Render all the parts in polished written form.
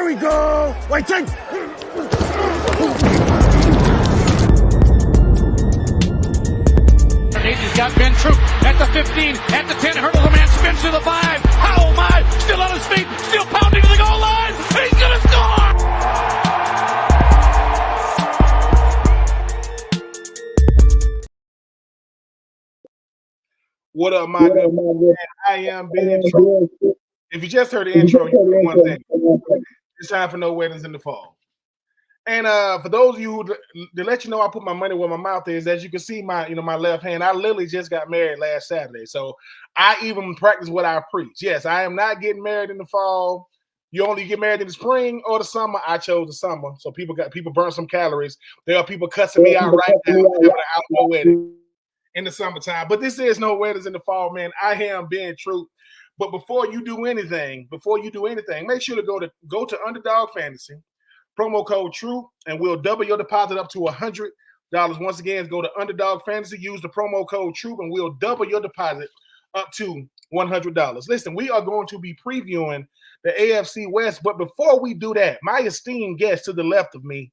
Here we go. Wait, take. He's got Ben Troupe at the 15, at the 10, hurdles a man, spins to the 5. Oh my, still on his feet, still pounding to the goal line. He's gonna score! What up, my good man? I am Ben Troupe. If you just heard the intro, you know one thing. It's time for no weddings in the fall. And for those of you to let you know, I put my money where my mouth is. As you can see, my left hand. I literally just got married last Saturday, so I even practice what I preach. Yes, I am not getting married in the fall. You only get married in the spring or the summer. I chose the summer, so people burn some calories. There are people cussing me out right now having an outdoor wedding in the summertime. But this is no weddings in the fall, man. I am Ben Troupe. But before you do anything, make sure to go to Underdog Fantasy. Promo code Troupe, and we'll double your deposit up to $100. Once again, go to Underdog Fantasy, use the promo code Troupe, and we'll double your deposit up to $100. Listen, we are going to be previewing the AFC West, but before we do that, my esteemed guest to the left of me,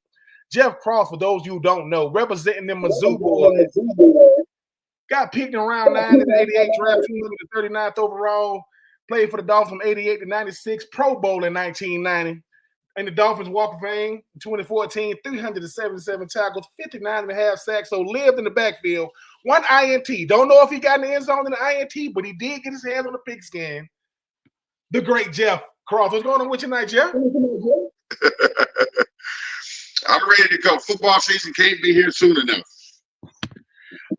Jeff Cross, for those of you who don't know, representing the Mizzou Boys, got picked in round 9 in the 88 draft, 239th overall, played for the Dolphins from 88 to 96, Pro Bowl in 1990. And the Dolphins Walk of Fame in 2014, 377 tackles, 59.5 sacks, so lived in the backfield. One INT. Don't know if he got in the end zone in the INT, but he did get his hands on the pigskin. The great Jeff Cross. What's going on with you tonight, Jeff? I'm ready to go. Football season can't be here soon enough.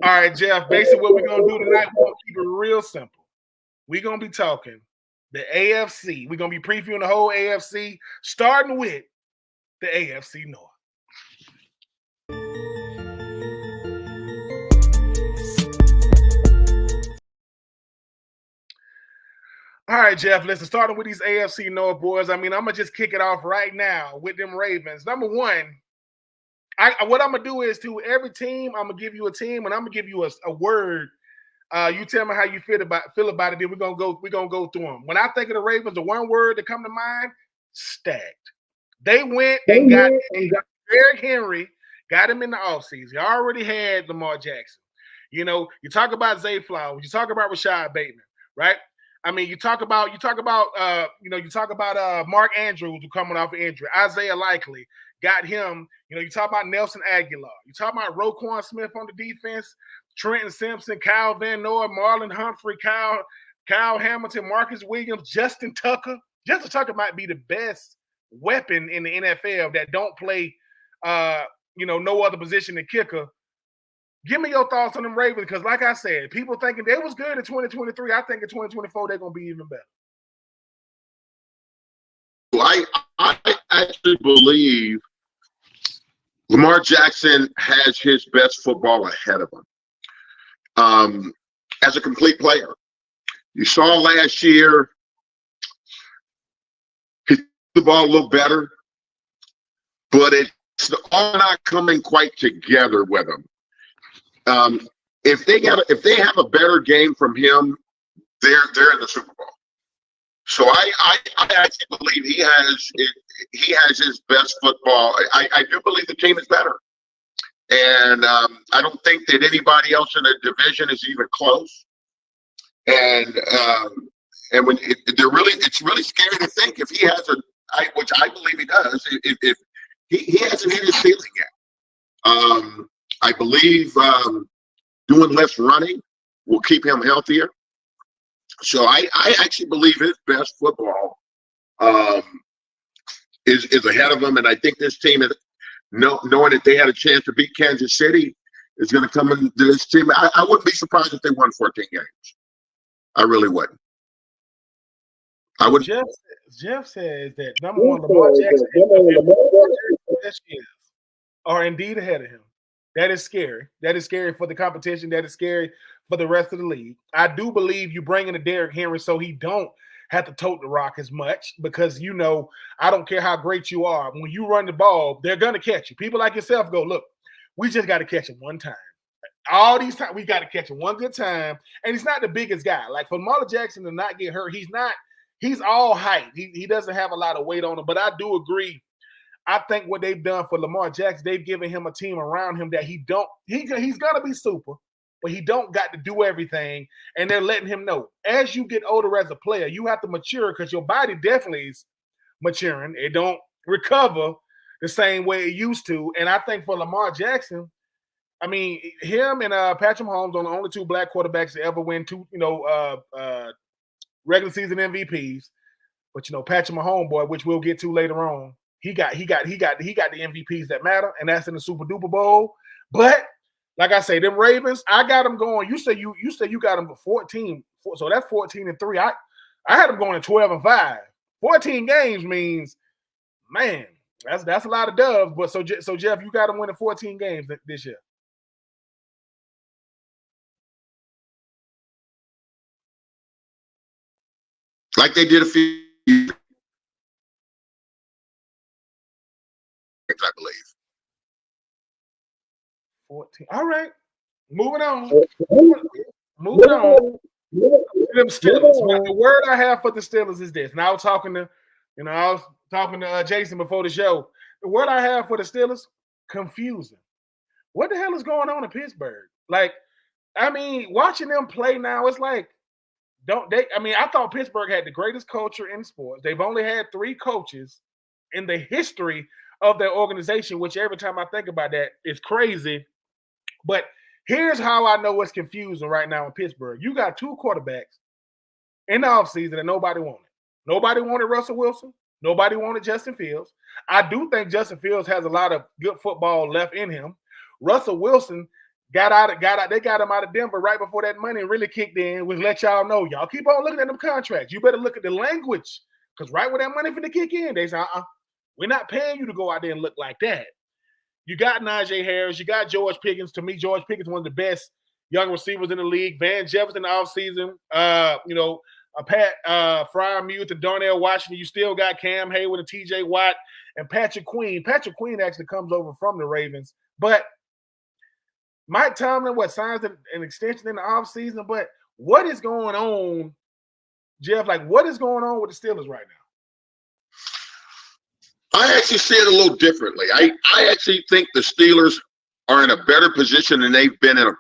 All right, Jeff. Basically, what we're going to do tonight, we're going to keep it real simple. We're going to be talking the AFC. We're going to be previewing the whole AFC, starting with the AFC North. All right, Jeff, listen, starting with these AFC North boys, I mean, I'm going to just kick it off right now with them Ravens. Number one, what I'm going to do is to every team, I'm going to give you a team, and I'm going to give you a word. You tell me how you feel about it. Then we're gonna go through them. When I think of the Ravens, the one word that come to mind: stacked. They went and got Derrick Henry, got him in the offseason. You already had Lamar Jackson. You know, you talk about Zay Flowers, you talk about Rashad Bateman, right? I mean, you talk about Mark Andrews who coming off an injury. Isaiah Likely got him. You know, you talk about Nelson Aguilar. You talk about Roquan Smith on the defense. Trenton Simpson, Kyle Van Noy, Marlon Humphrey, Kyle Hamilton, Marcus Williams, Justin Tucker. Justin Tucker might be the best weapon in the NFL that don't play, no other position than kicker. Give me your thoughts on them Ravens, because like I said, people thinking they was good in 2023. I think in 2024 they're going to be even better. Well, I actually believe Lamar Jackson has his best football ahead of him. As a complete player. You saw last year, he threw the ball a little better, but it's all not coming quite together with him. If they have a better game from him, they're in the Super Bowl. So I actually believe he has his best football. I do believe the team is better. And I don't think that anybody else in the division is even close. And when it's really scary to think if he has which I believe he does, if he hasn't hit his ceiling yet. I believe doing less running will keep him healthier. So I actually believe his best football is ahead of him, and I think this team is. Knowing that they had a chance to beat Kansas City is going to come into this team. I wouldn't be surprised if they won 14 games. I really wouldn't. I would. Jeff says that number one, Lamar Jackson are indeed ahead of him. That is scary. That is scary for the competition. That is scary for the rest of the league. I do believe you bring in a Derrick Henry so he don't have to tote the rock as much, because I don't care how great you are. When you run the ball, they're going to catch you. People like yourself go, look, we just got to catch him one time. All these times, we got to catch him one good time. And he's not the biggest guy. Like for Lamar Jackson to not get hurt, he's not he's all height. He doesn't have a lot of weight on him, but I do agree. I think what they've done for Lamar Jackson, they've given him a team around him that he's gonna be super, but he don't got to do everything. And they're letting him know as you get older as a player, you have to mature because your body definitely is maturing. It don't recover the same way it used to. And I think for Lamar Jackson, I mean, him and Patrick Mahomes are the only two black quarterbacks to ever win two, regular season MVPs. But Patrick Mahomes, boy, which we'll get to later on, he got the MVPs that matter, and that's in the Super Duper Bowl. But like I say, them Ravens, I got them going. You say you got them for 14, so that's 14-3. I had them going to 12-5. 14 games means, man, that's a lot of dubs. But so Jeff, you got them winning 14 games this year. Like they did a few years, I believe. 14. All right. Moving on. Them Steelers. The word I have for the Steelers is this. And I was talking to Jason before the show. The word I have for the Steelers, confusing. What the hell is going on in Pittsburgh? Like, I mean, watching them play now, it's like, I thought Pittsburgh had the greatest culture in sports. They've only had 3 coaches in the history of their organization, which every time I think about that, it's crazy. But here's how I know it's confusing right now in Pittsburgh. You got 2 quarterbacks in the offseason that nobody wanted. Nobody wanted Russell Wilson. Nobody wanted Justin Fields. I do think Justin Fields has a lot of good football left in him. Russell Wilson they got him out of Denver right before that money really kicked in, which let y'all know, y'all keep on looking at them contracts. You better look at the language, because right when that money finna kick in, they say, we're not paying you to go out there and look like that. You got Najee Harris. You got George Pickens. To me, George Pickens is one of the best young receivers in the league. Van Jefferson in the offseason. Pat Freiermuth and Darnell Washington. You still got Cam Hayward and T.J. Watt and Patrick Queen. Patrick Queen actually comes over from the Ravens. But Mike Tomlin, signs an extension in the offseason. But what is going on, Jeff? Like, what is going on with the Steelers right now? I actually see it a little differently. I actually think the Steelers are in a better position than they've been in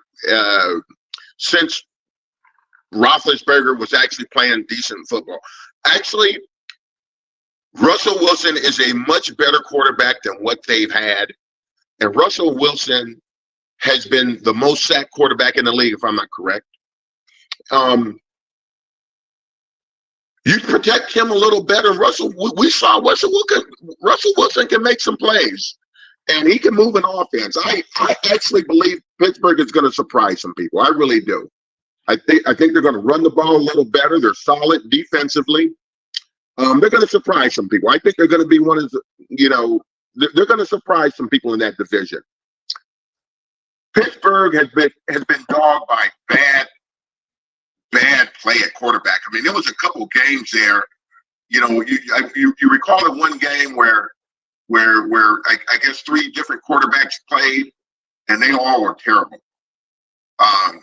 since Roethlisberger was actually playing decent football. Actually, Russell Wilson is a much better quarterback than what they've had. And Russell Wilson has been the most sacked quarterback in the league, if I'm not correct. You protect him a little better. We saw Russell Wilson can make some plays, and he can move an offense. I actually believe Pittsburgh is going to surprise some people. I really do. I think they're going to run the ball a little better. They're solid defensively. They're going to surprise some people. I think they're going to be they're going to surprise some people in that division. Pittsburgh has been dogged by bad play at quarterback. I mean, there was a couple games there. You recall the one game where I guess 3 different quarterbacks played, and they all were terrible.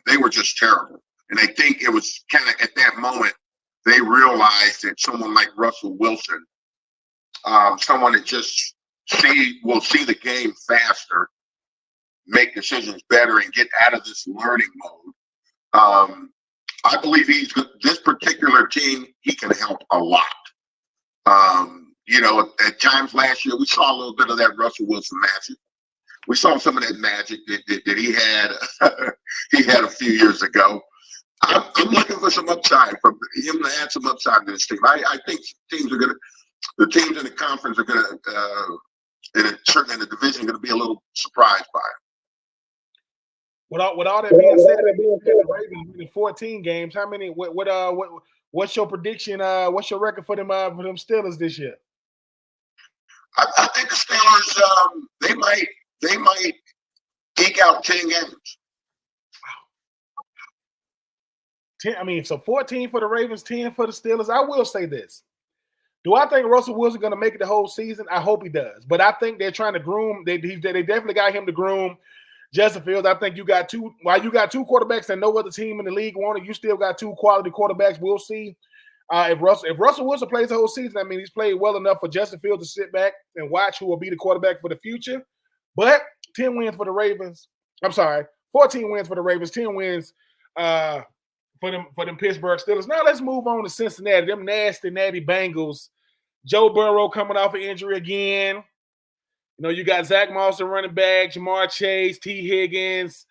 They were just terrible. And I think it was kind of at that moment they realized that someone like Russell Wilson, someone that just will see the game faster, make decisions better, and get out of this learning mode. I believe this particular team, he can help a lot. At times last year, we saw a little bit of that Russell Wilson magic. We saw some of that magic that he had a few years ago. I'm looking for some upside from him to add some upside to this team. I think the teams in the conference are going to, certainly in the division, going to be a little surprised by it. With all that being said, the Ravens winning 14 games. How many? What's your prediction? What's your record for them Steelers this year? I think the Steelers they might eke out 10 games. Wow. So 14 for the Ravens, 10 for the Steelers. I will say this. Do I think Russell Wilson going to make it the whole season? I hope he does. But I think they're trying to groom. They definitely got him to groom Justin Fields. I think you got 2 quarterbacks that no other team in the league wanted. You still got 2 quality quarterbacks. We'll see If Russell Wilson plays the whole season, I mean, he's played well enough for Justin Fields to sit back and watch who will be the quarterback for the future. But 10 wins for the Ravens. I'm sorry, 14 wins for the Ravens, 10 wins for them Pittsburgh Steelers. Now let's move on to Cincinnati. Them nasty, natty Bengals. Joe Burrow coming off an injury again. You know, you got Zach Moss running back, Jamar Chase, T. Higgins.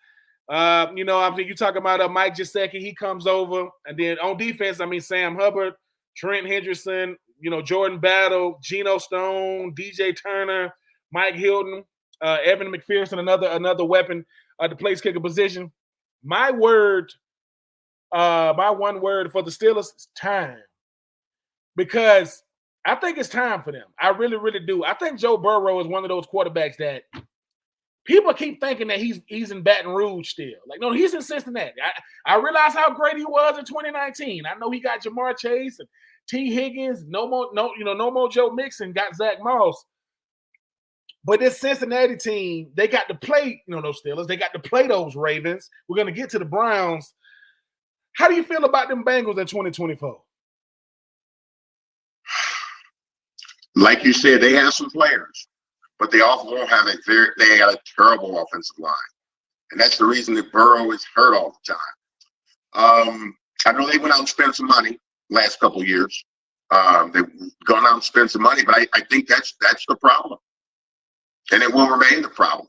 You know, I mean, you talk about Mike Gesicki, he comes over. And then on defense, I mean, Sam Hubbard, Trent Henderson, you know, Jordan Battle, Geno Stone, DJ Turner, Mike Hilton, Evan McPherson, another weapon at the place kicker position. My one word for the Steelers is time. Because I think it's time for them. I really, really do. I think Joe Burrow is one of those quarterbacks that people keep thinking that he's in Baton Rouge still. Like, no, he's in Cincinnati. I realize how great he was in 2019. I know he got Jamar Chase and T. Higgins, no more Joe Mixon, got Zach Moss. But this Cincinnati team, they got to play, those Steelers. They got to play those Ravens. We're going to get to the Browns. How do you feel about them Bengals in 2024? Like you said, they have some players, but they also don't have they got a terrible offensive line. And that's the reason that Burrow is hurt all the time. I know they went out and spent some money last couple of years. They've gone out and spent some money, but I think that's the problem. And it will remain the problem.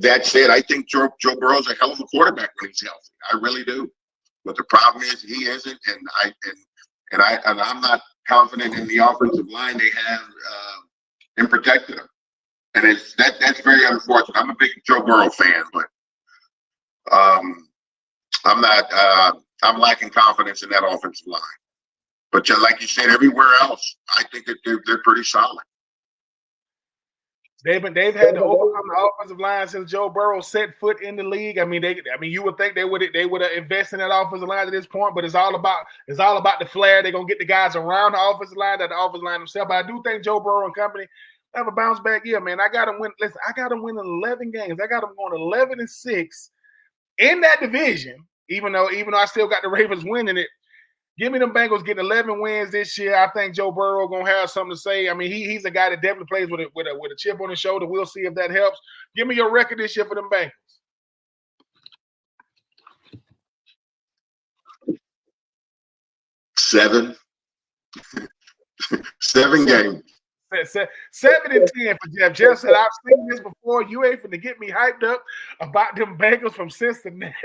That said, I think Joe Burrow's a hell of a quarterback when he's healthy. I really do. But the problem is he isn't, and I'm not confident in the offensive line they have in protecting him. And that's very unfortunate. I'm a big Joe Burrow fan, but I'm not. I'm lacking confidence in that offensive line. But like you said, everywhere else, I think that they're pretty solid. They've had to overcome the offensive line since Joe Burrow set foot in the league. I mean, you would think they would have invested in that offensive line at this point, but it's all about the flair. They're gonna get the guys around the offensive line, that the offensive line themselves. But I do think Joe Burrow and company have a bounce back year, man. I got them win. Listen, I got them winning 11 games. I got them going 11-6 in that division. Even though I still got the Ravens winning it. Give me them Bengals getting 11 wins this year. I think Joe Burrow gonna have something to say. I mean, he's a guy that definitely plays with a chip on his shoulder. We'll see if that helps. Give me your record this year for them Bengals. 7 games. 7-10 for Jeff. Jeff said, I've seen this before. You ain't finna get me hyped up about them Bengals from Cincinnati.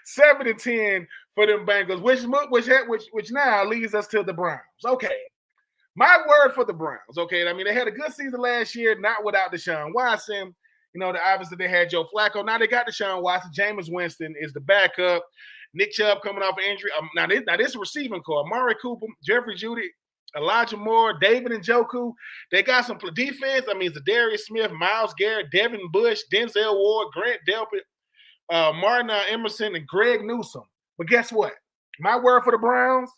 7-10 for them Bengals, which now leads us to the Browns. Okay. My word for the Browns. Okay. I mean, they had a good season last year, not without Deshaun Watson. Obviously they had Joe Flacco. Now they got Deshaun Watson. Jameis Winston is the backup. Nick Chubb coming off an injury. Now this receiving core, Amari Cooper, Jeffrey Judy, Elijah Moore, David Njoku. They got some defense. I mean, Zadarius Smith, Myles Garrett, Devin Bush, Denzel Ward, Grant Delpit, Martin Emerson, and Greg Newsome. But guess what? My word for the Browns.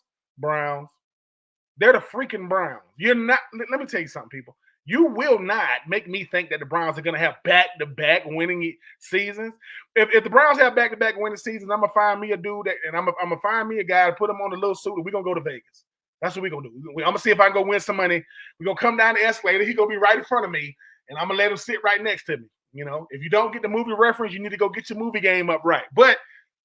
They're the freaking Browns. You're not. Let me tell you something, people. You will not make me think that the Browns are going to have back-to-back winning seasons. If the Browns have back-to-back winning seasons, I'm going to find me a dude and I'm going to find me a guy to put him on a little suit and we're going to go to Vegas. That's what we're going to do. I'm going to see if I can go win some money. We're going to come down the escalator. He's going to be right in front of me, and I'm going to let him sit right next to me. If you don't get the movie reference, you need to go get your movie game up right. But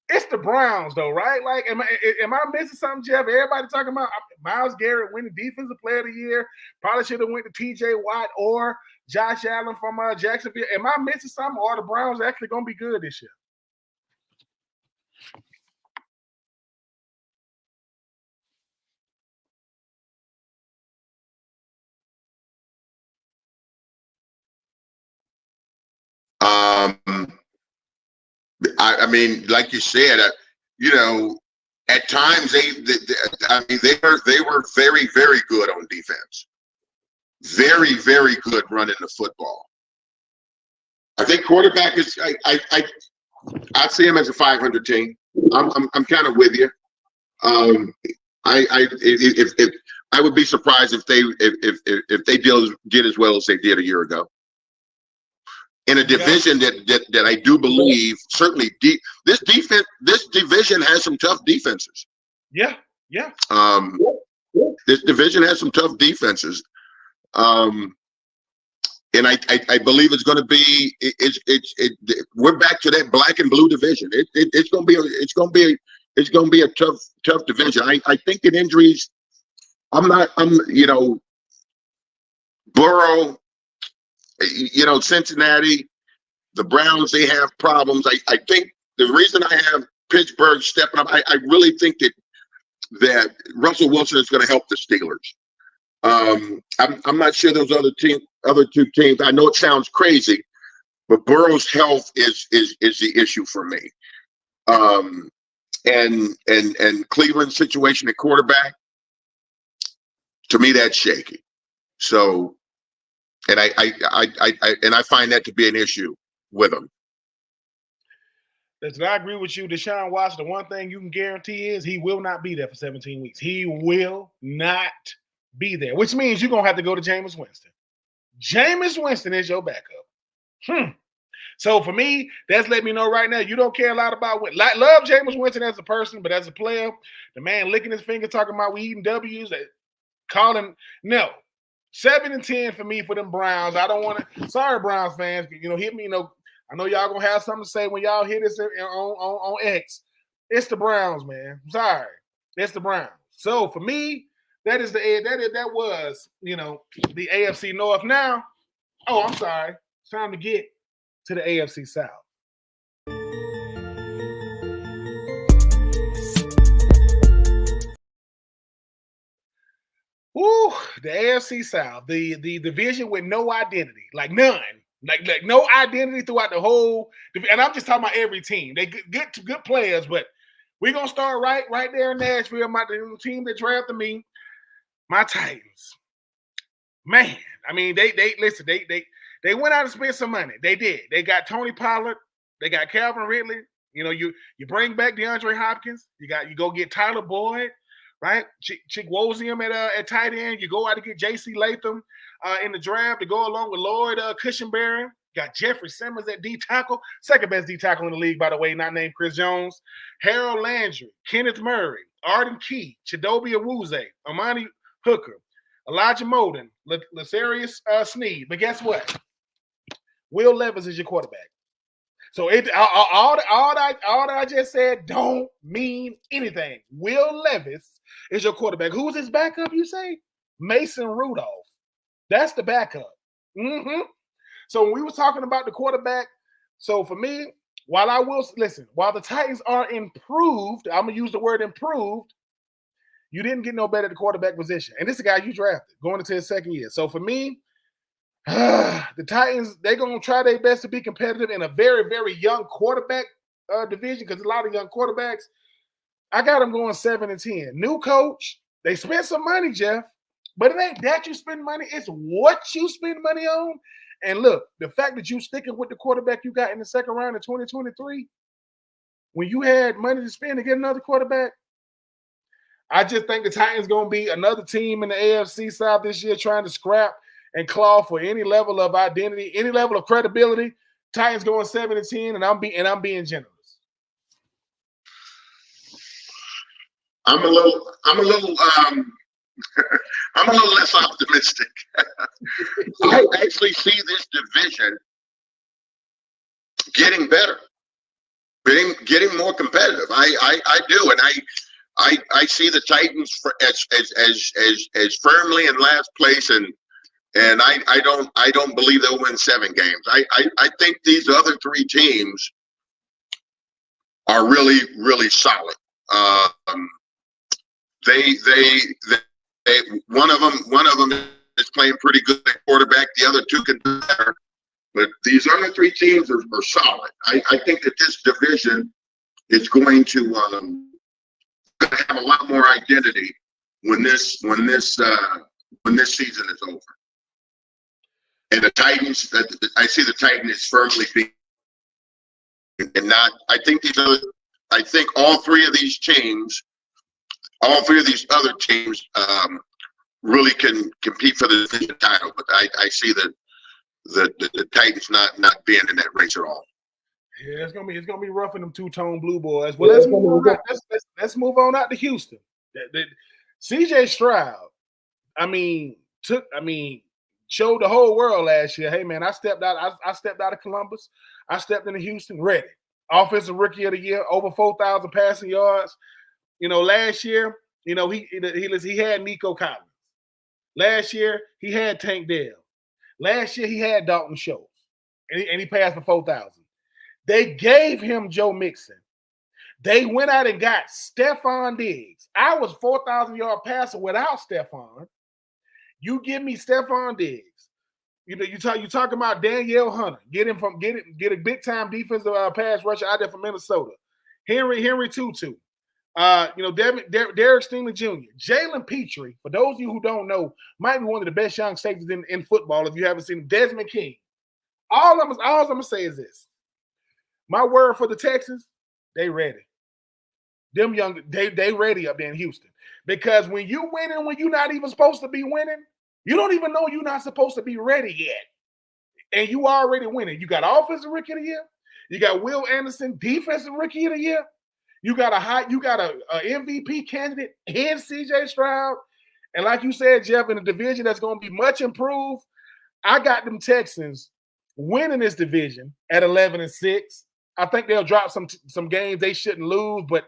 it's the Browns, though, right? Like, am I missing something, Jeff? Everybody talking about Myles Garrett winning Defensive Player of the Year. Probably should have went to T.J. Watt or Josh Allen from Jacksonville. Am I missing something, or are the Browns actually going to be good this year? I mean, like you said, at times they were very, very good on defense. Very, very good running the football. I think quarterback is. I see him as a 500 team. I'm kind of with you. I would be surprised if they did as well as they did a year ago. In a division that I do believe certainly this division has some tough defenses. Yeah, yeah. This division has some tough defenses. And I believe it's going to be we're back to that black and blue division. It's going to be a tough division. I think that injuries. Burrow, Cincinnati, the Browns, they have problems. I think the reason I have Pittsburgh stepping up, I really think that Russell Wilson is going to help the Steelers. I'm not sure those other two teams. I know it sounds crazy, but Burrow's health is the issue for me. And Cleveland's situation at quarterback, to me, that's shaky. So, and I find that to be an issue with him. Listen, I agree with you, Deshaun Watson. The one thing you can guarantee is he will not be there for 17 weeks. He will not be there, which means you're going to have to go to Jameis Winston. Jameis Winston is your backup. So for me, that's letting me know right now you don't care a lot about what. Love Jameis Winston as a person, but as a player, the man licking his finger talking about we eating W's, calling no. 7-10 for me for them Browns. I don't want to. Sorry, Browns fans. Hit me. I know y'all gonna have something to say when y'all hear this on X. It's the Browns, man. I'm sorry, it's the Browns. So for me, that was the AFC North. Now, I'm sorry. It's time to get to the AFC South. Ooh, the AFC South, the division with no identity, like none, like no identity throughout the whole. And I'm just talking about every team. They good players, but we're gonna start right there in Nashville. The team that drafted me, my Titans. Man, I mean, they listen. They went out and spent some money. They did. They got Tony Pollard. They got Calvin Ridley. You bring back DeAndre Hopkins. You go get Tyler Boyd. Right, Chigwozium at tight end. You go out to get J.C. Latham in the draft to go along with Lloyd Cushenberry. Got Jeffrey Simmons at D tackle, second best D tackle in the league, by the way, not named Chris Jones. Harold Landry, Kenneth Murray, Arden Key, Chidobe Awuzie, Amani Hooker, Elijah Molden, Lasarius Sneed. But guess what? Will Levis is your quarterback. So all that I just said don't mean anything. Will Levis is your quarterback. Who's his backup, you say? Mason Rudolph. That's the backup. So when we were talking about the quarterback, so for me, while the Titans are improved, I'm going to use the word improved, you didn't get no better at the quarterback position. And this is a guy you drafted going into his second year. So for me, the Titans, they're going to try their best to be competitive in a very, very young quarterback division because a lot of young quarterbacks. I got them going 7-10. New coach, they spent some money, Jeff, but it ain't that you spend money. It's what you spend money on. And look, the fact that you sticking with the quarterback you got in the second round of 2023, when you had money to spend to get another quarterback, I just think the Titans going to be another team in the AFC South this year trying to scrap and claw for any level of identity, any level of credibility. Titans going 7-10, and I'm being generous. I'm a little less optimistic. I actually see this division getting better, getting more competitive. I do, and I see the Titans as firmly in last place, and I don't believe they'll win 7 games. I think these other 3 teams are really, really solid. They one of them is playing pretty good at quarterback. The other 2 can do better, but these other 3 teams are solid. I think that this division is going to have a lot more identity when this season is over. And the Titans, I see the Titans firmly being, and not. I think all 3 of these teams. All 3 of these other teams really can compete for the division title, but I see the Titans not being in that race at all. Yeah, it's gonna be rough in them two-tone blue boys. Well, let's move on out to Houston. CJ Stroud, showed the whole world last year. Hey man, I stepped out of Columbus. I stepped into Houston ready. Offensive rookie of the year, over 4,000 passing yards. Last year, he had Nico Collins. Last year, he had Tank Dell. Last year, he had Dalton Schultz. And he passed for 4,000. They gave him Joe Mixon. They went out and got Stephon Diggs. I was 4,000-yard passer without Stephon. You give me Stephon Diggs. You talking about Danielle Hunter. Get a big-time defensive pass rusher out there from Minnesota. Henry Tutu. Derek Stingley Jr., Jalen Petrie, for those of you who don't know, might be one of the best young safeties in football if you haven't seen him. Desmond King. All I'm going to say is this. My word for the Texans, they ready. Them young, they ready up there in Houston. Because when you winning, when you're not even supposed to be winning, you don't even know you're not supposed to be ready yet. And you already winning. You got offensive rookie of the year. You got Will Anderson, defensive rookie of the year. You got a MVP candidate in CJ Stroud. And like you said, Jeff, in a division that's going to be much improved, I got them Texans winning this division at 11-6. I think they'll drop some games they shouldn't lose, but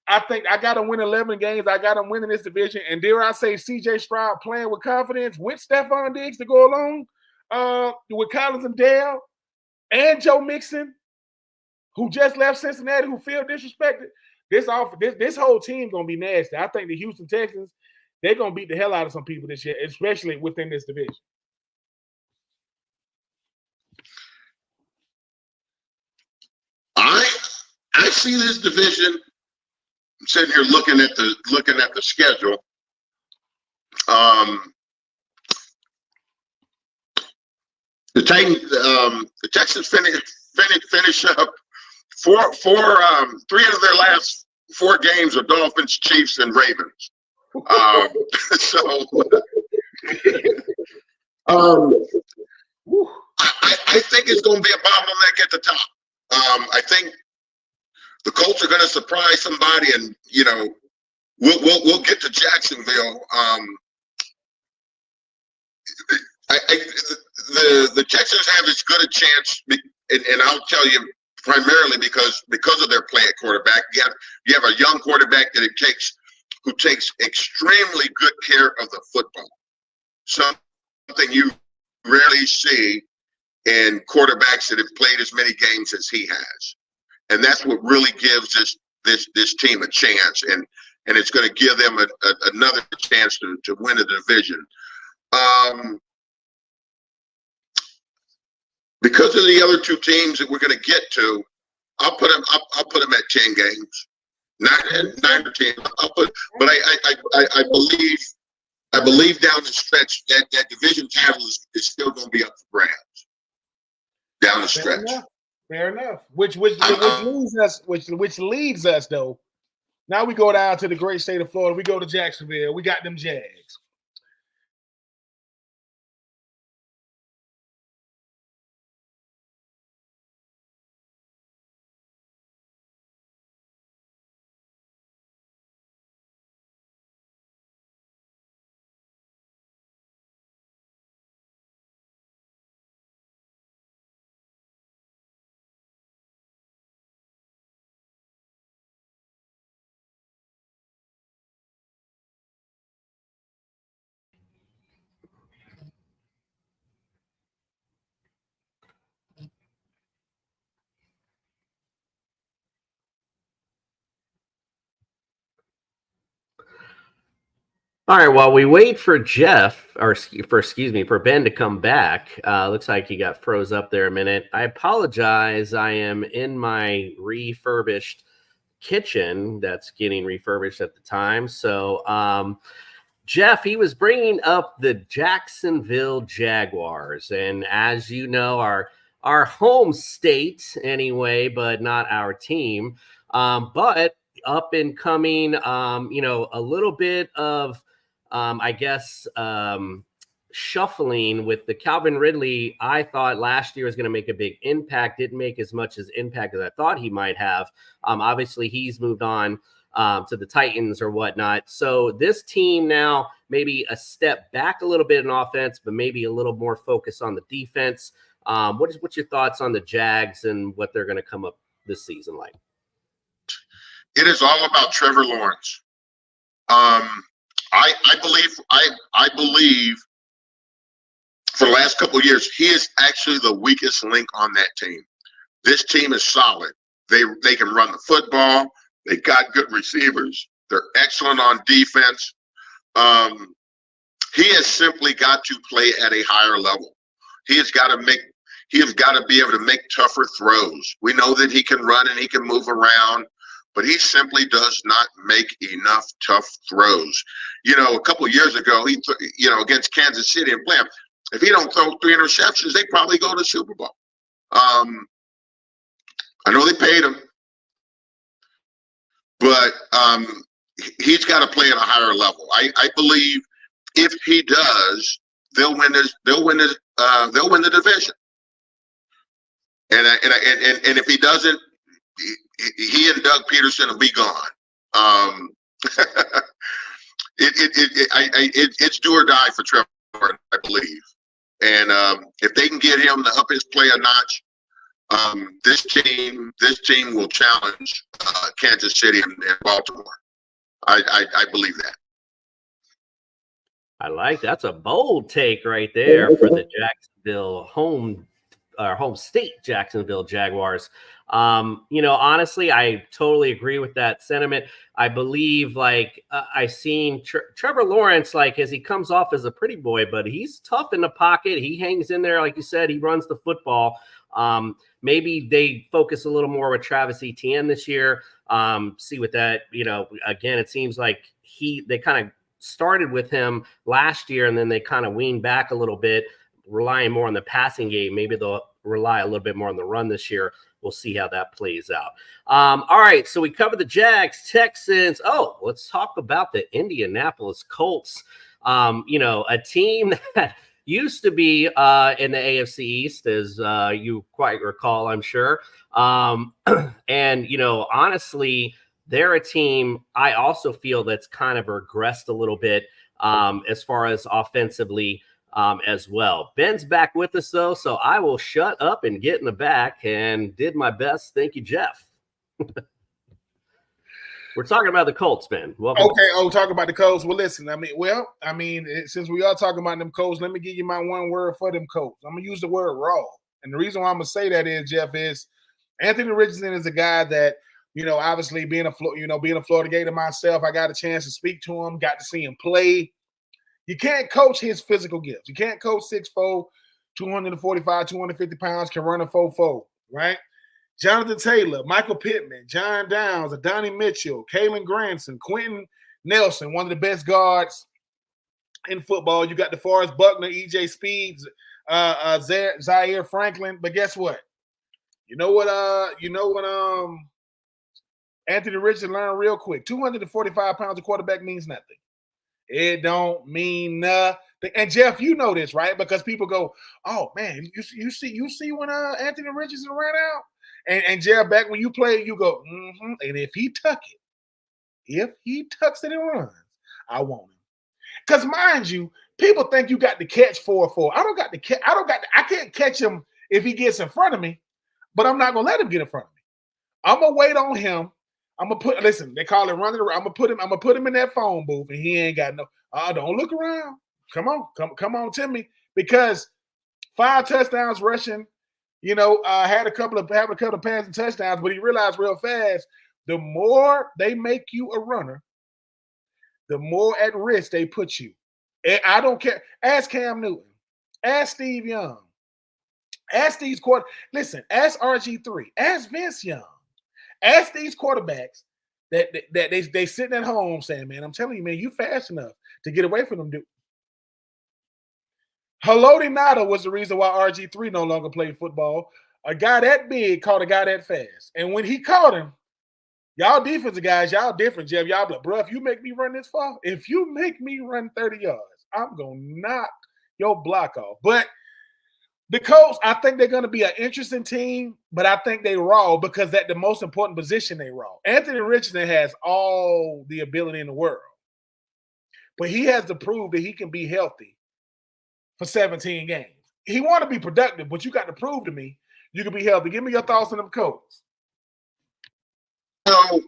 I think I got to win 11 games. I got them winning this division. And dare I say CJ Stroud playing with confidence with Stephon Diggs to go along with Collins and Dale and Joe Mixon, who just left Cincinnati, who feel disrespected. This whole team going to be nasty. I think the Houston Texans, they're going to beat the hell out of some people this year, especially within this division. I see this division. I'm sitting here looking at the schedule. The Texans finish up three of their last 4 games are Dolphins, Chiefs, and Ravens. I think it's going to be a bottleneck at the top. I think the Colts are going to surprise somebody, and we'll get to Jacksonville. The Texans have as good a chance, and I'll tell you primarily because of their play at quarterback. You have a young quarterback who takes extremely good care of the football. Something you rarely see in quarterbacks that have played as many games as he has. And that's what really gives this team a chance, and it's going to give them another chance to win a division. Because of the other 2 teams that we're going to get to, I'll put them at 10 games, 9 or 10. But I believe down the stretch that division title is still going to be up for grabs down the stretch. Fair enough. Which leads us though. Now we go down to the great state of Florida. We go to Jacksonville. We got them Jags. All right, while we wait for for Ben to come back, looks like he got froze up there a minute. I apologize. I am in my refurbished kitchen that's getting refurbished at the time. So, Jeff, he was bringing up the Jacksonville Jaguars. And as you know, our home state anyway, but not our team. But up and coming, a little bit of shuffling with the Calvin Ridley. I thought last year was going to make a big impact. Didn't make as much as impact as I thought he might have. Obviously, he's moved on to the Titans or whatnot. So this team now maybe a step back a little bit in offense, but maybe a little more focus on the defense. What's your thoughts on the Jags and what they're going to come up this season like? It is all about Trevor Lawrence. I believe for the last couple of years, he is actually the weakest link on that team. This team is solid. They can run the football. They got good receivers. They're excellent on defense. He has simply got to play at a higher level. He has got to be able to make tougher throws. We know that he can run and he can move around, but he simply does not make enough tough throws. A couple of years ago, against Kansas City and play him, if he don't throw 3 interceptions, they probably go to the Super Bowl. I know they paid him, but he's got to play at a higher level. I believe if he does, they'll win the division. And if he doesn't, he and Doug Peterson will be gone. It's do or die for Trevor, I believe. And if they can get him to up his play a notch, this team will challenge Kansas City and Baltimore. I believe that. I like that's a bold take right there for the Jacksonville home state Jacksonville Jaguars. Honestly, I totally agree with that sentiment. I believe I seen Trevor Lawrence, as he comes off as a pretty boy, but he's tough in the pocket. He hangs in there. Like you said, he runs the football. Maybe they focus a little more with Travis Etienne this year. See what that, again, it seems like they kind of started with him last year and then they kind of weaned back a little bit, relying more on the passing game. Maybe they'll rely a little bit more on the run this year. We'll see how that plays out. All right, so we covered the Jags, Texans. Oh, let's talk about the Indianapolis Colts. A team that used to be in the AFC East, as you quite recall, I'm sure. And, honestly, they're a team I also feel that's kind of regressed a little bit as far as offensively as well. Ben's back with us, though, so I will shut up and get in the back and did my best. Thank you, Jeff. We're talking about the Colts, Ben. Welcome. Okay, talk about the Colts. Well, listen, since we are talking about them Colts, let me give you my one word for them Colts. I'm going to use the word raw. And the reason why I'm going to say that is, Jeff, is Anthony Richardson is a guy that, obviously being a Florida Gator myself, I got a chance to speak to him, got to see him play. You can't coach his physical gifts. You can't coach 6'4", 245, 250 pounds, can run a 4.4, right? Jonathan Taylor, Michael Pittman, John Downs, Adonai Mitchell, Kalen Granson, Quentin Nelson, one of the best guards in football. You got DeForest Buckner, EJ Speeds, Zaire Franklin. But guess what? You know what Anthony Richardson learned real quick. 245 pounds of quarterback means nothing. It don't mean nothing. And Jeff, you know this, right? Because people go, "Oh man, you see when Anthony Richardson ran out." And Jeff, back when you played, you go, mm-hmm. And if he tucks it and runs, I want him. Because mind you, people think you got to catch 4-4. I can't catch him if he gets in front of me, but I'm not gonna let him get in front of me. I'm gonna wait on him. They call it running around. I'm gonna put him in that phone booth, and he ain't got no. Don't look around. Come on, Timmy, because 5 touchdowns rushing. Had a couple of passing touchdowns, but he realized real fast, the more they make you a runner, the more at risk they put you. And I don't care. Ask Cam Newton. Ask Steve Young. Ask these Listen, ask RG3. Ask Vince Young. Ask these quarterbacks that they sitting at home saying, man, I'm telling you, man, you fast enough to get away from them dude. Haloti Nada was the reason why RG3 no longer played football. A guy that big caught a guy that fast. And when he caught him, y'all defensive guys, y'all different, Jeff. Y'all like, bro, if you make me run this far, if you make me run 30 yards, I'm going to knock your block off. But the Colts, I think they're going to be an interesting team, but I think they raw because at the most important position they raw. Anthony Richardson has all the ability in the world, but he has to prove that he can be healthy for 17 games. He want to be productive, but you got to prove to me you can be healthy. Give me your thoughts on them Colts. So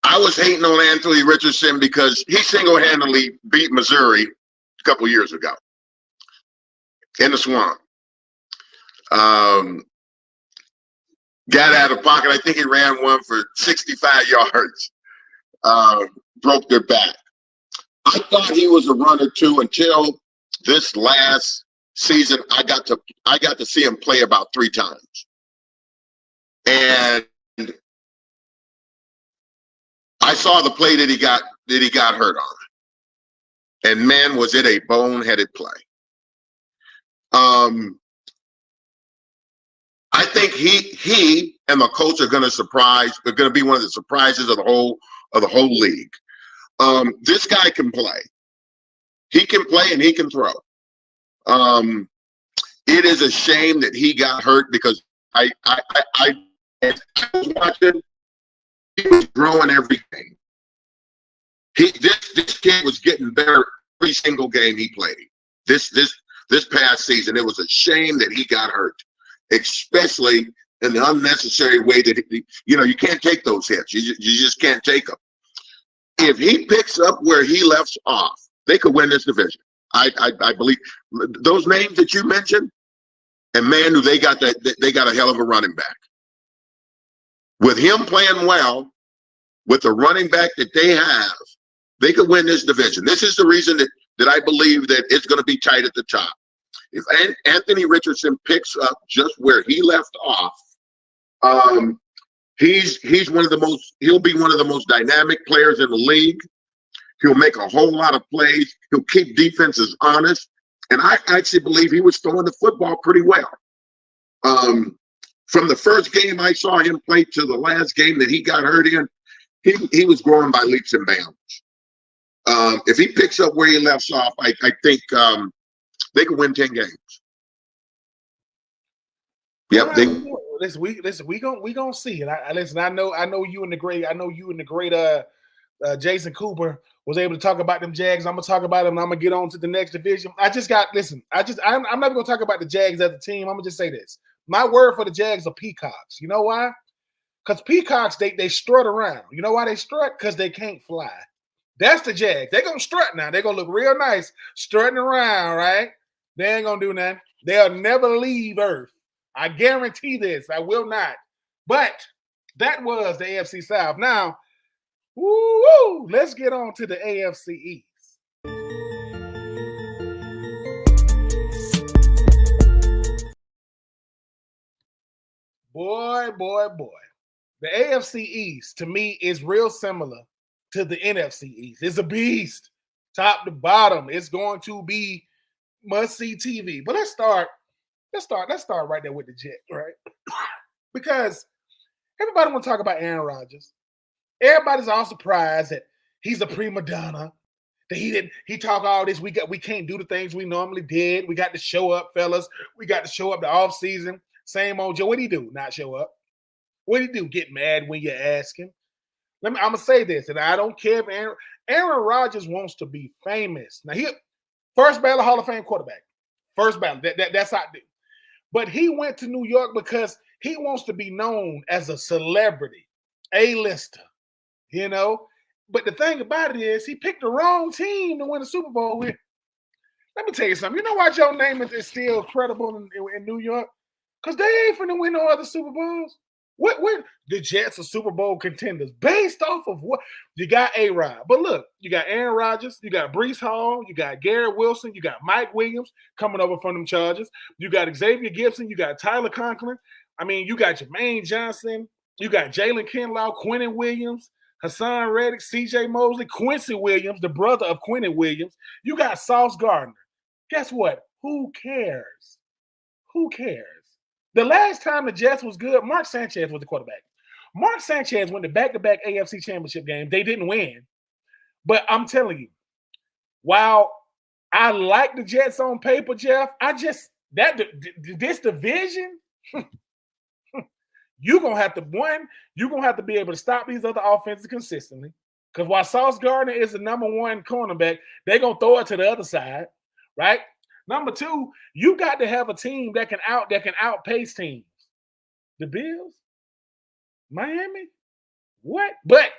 I was hating on Anthony Richardson because he single-handedly beat Missouri a couple years ago in the swamp. Got out of pocket. I think he ran one for 65 yards. Broke their back. I thought he was a runner too until this last season. I got to see him play about 3 times, and I saw the play that he got hurt on, and man, was it a boneheaded play. I think he and the Colts are going to surprise. They're going to be one of the surprises of the whole league. This guy can play. He can play and he can throw. It is a shame that he got hurt because I was watching. He was growing every game. This kid was getting better every single game he played. This past season, it was a shame that he got hurt, especially in the unnecessary way that you can't take those hits. You just can't take them. If he picks up where he left off, they could win this division. I believe those names that you mentioned, and man, they got a hell of a running back. With him playing well, with the running back that they have, they could win this division. This is the reason that I believe that it's going to be tight at the top. If Anthony Richardson picks up just where he left off, he's one of the most. He'll be one of the most dynamic players in the league. He'll make a whole lot of plays. He'll keep defenses honest, and I actually believe he was throwing the football pretty well. From the first game I saw him play to the last game that he got hurt in, he was growing by leaps and bounds. If he picks up where he left off, I think they could win 10 games. Yep. We gonna see. And I know you and the great Jason Cooper was able to talk about them Jags. I'm gonna talk about them. And I'm gonna get on to the next division. I'm not gonna talk about the Jags as a team. I'm gonna just say this. My word for the Jags are peacocks. You know why? Because peacocks, they strut around. You know why they strut? Because they can't fly. That's the Jags. They're going to strut now. They're going to look real nice strutting around, right? They ain't going to do nothing. They'll never leave Earth. I guarantee this. I will not. But that was the AFC South. Now, let's get on to the AFC East. Boy. The AFC East, to me, is real similar to the NFC East. It's a beast, top to bottom. It's going to be must-see TV. But let's start right there with the Jets, right? Because everybody want to talk about Aaron Rodgers. Everybody's all surprised that he's a prima donna. That he talk all this. We can't do the things we normally did. We got to show up, fellas. We got to show up the offseason. Same old Joe. What do you do? Not show up. What do you do? Get mad when you ask him? I'm gonna say this, and I don't care if Aaron Rodgers wants to be famous. Now first ballot Hall of Fame quarterback. First ballot. That's how I do. But he went to New York because he wants to be known as a celebrity, A-lister, you know. But the thing about it is he picked the wrong team to win the Super Bowl with. Let me tell you something. You know why your name is still credible in New York? Because they ain't finna win no other Super Bowls. What the Jets are Super Bowl contenders based off of what? You got A-Rod. But look, you got Aaron Rodgers, you got Breece Hall, you got Garrett Wilson, you got Mike Williams coming over from them Chargers. You got Xavier Gibson, you got Tyler Conklin. I mean, you got Jermaine Johnson, you got Jalen Kinlaw, Quinnen Williams, Hassan Reddick, C.J. Mosley, Quincy Williams, the brother of Quinnen Williams. You got Sauce Gardner. Guess what? Who cares? Who cares? The last time the Jets was good, Mark Sanchez was the quarterback. Mark Sanchez went to back-to-back AFC championship games. They didn't win. But I'm telling you, while I like the Jets on paper, Jeff. This division, you're gonna have to be able to stop these other offenses consistently. Because while Sauce Gardner is the number one cornerback, they're gonna throw it to the other side, right? Number two, you got to have a team that can outpace teams. The Bills, Miami, what? But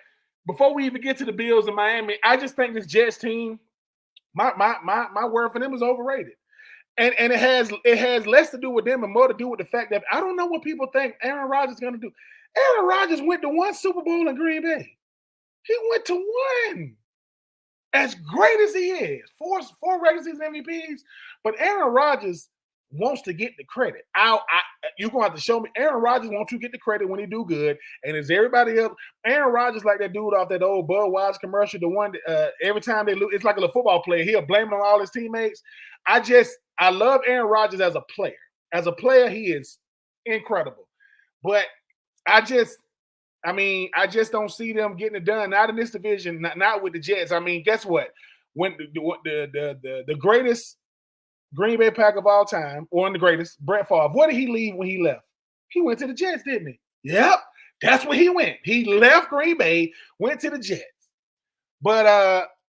before we even get to the Bills and Miami, I just think this Jets team, my word for them is overrated. And it has less to do with them and more to do with the fact that I don't know what people think Aaron Rodgers is going to do. Aaron Rodgers went to one Super Bowl in Green Bay. He went to one. As great as he is, four regular season MVPs, but Aaron Rodgers wants to get the credit. You're going to have to show me. Aaron Rodgers wants to get the credit when he do good, and as everybody else, Aaron Rodgers like that dude off that old Budweiser commercial, the one that, every time they lose, it's like a football player. He'll blame it on all his teammates. I love Aaron Rodgers as a player. As a player, he is incredible. But I just don't see them getting it done. Not in this division, not with the Jets. I mean, guess what? When the greatest Green Bay Pack of all time, one of the greatest, Brett Favre, what did he leave when he left? He went to the Jets, didn't he? Yep, that's where he went. He left Green Bay, went to the Jets. But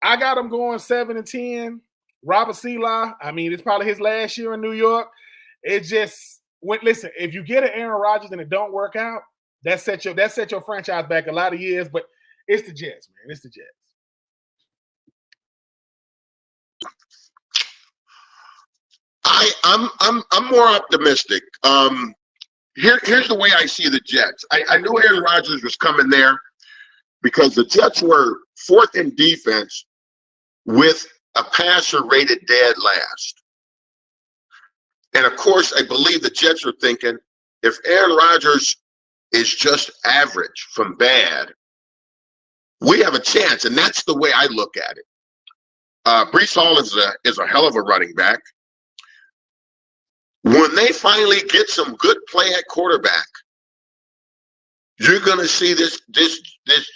I got him going 7-10. Robert Selah, I mean, it's probably his last year in New York. It just listen, if you get an Aaron Rodgers and it don't work out, that set your franchise back a lot of years. But it's the Jets, man. It's the Jets. I'm more optimistic. Here's the way I see the Jets. I knew Aaron Rodgers was coming there because the Jets were fourth in defense with a passer rated dead last. And of course, I believe the Jets are thinking if Aaron Rodgers is just average from bad, we have a chance. And that's the way I look at it. Breece Hall is a hell of a running back. When they finally get some good play at quarterback, you're going to see this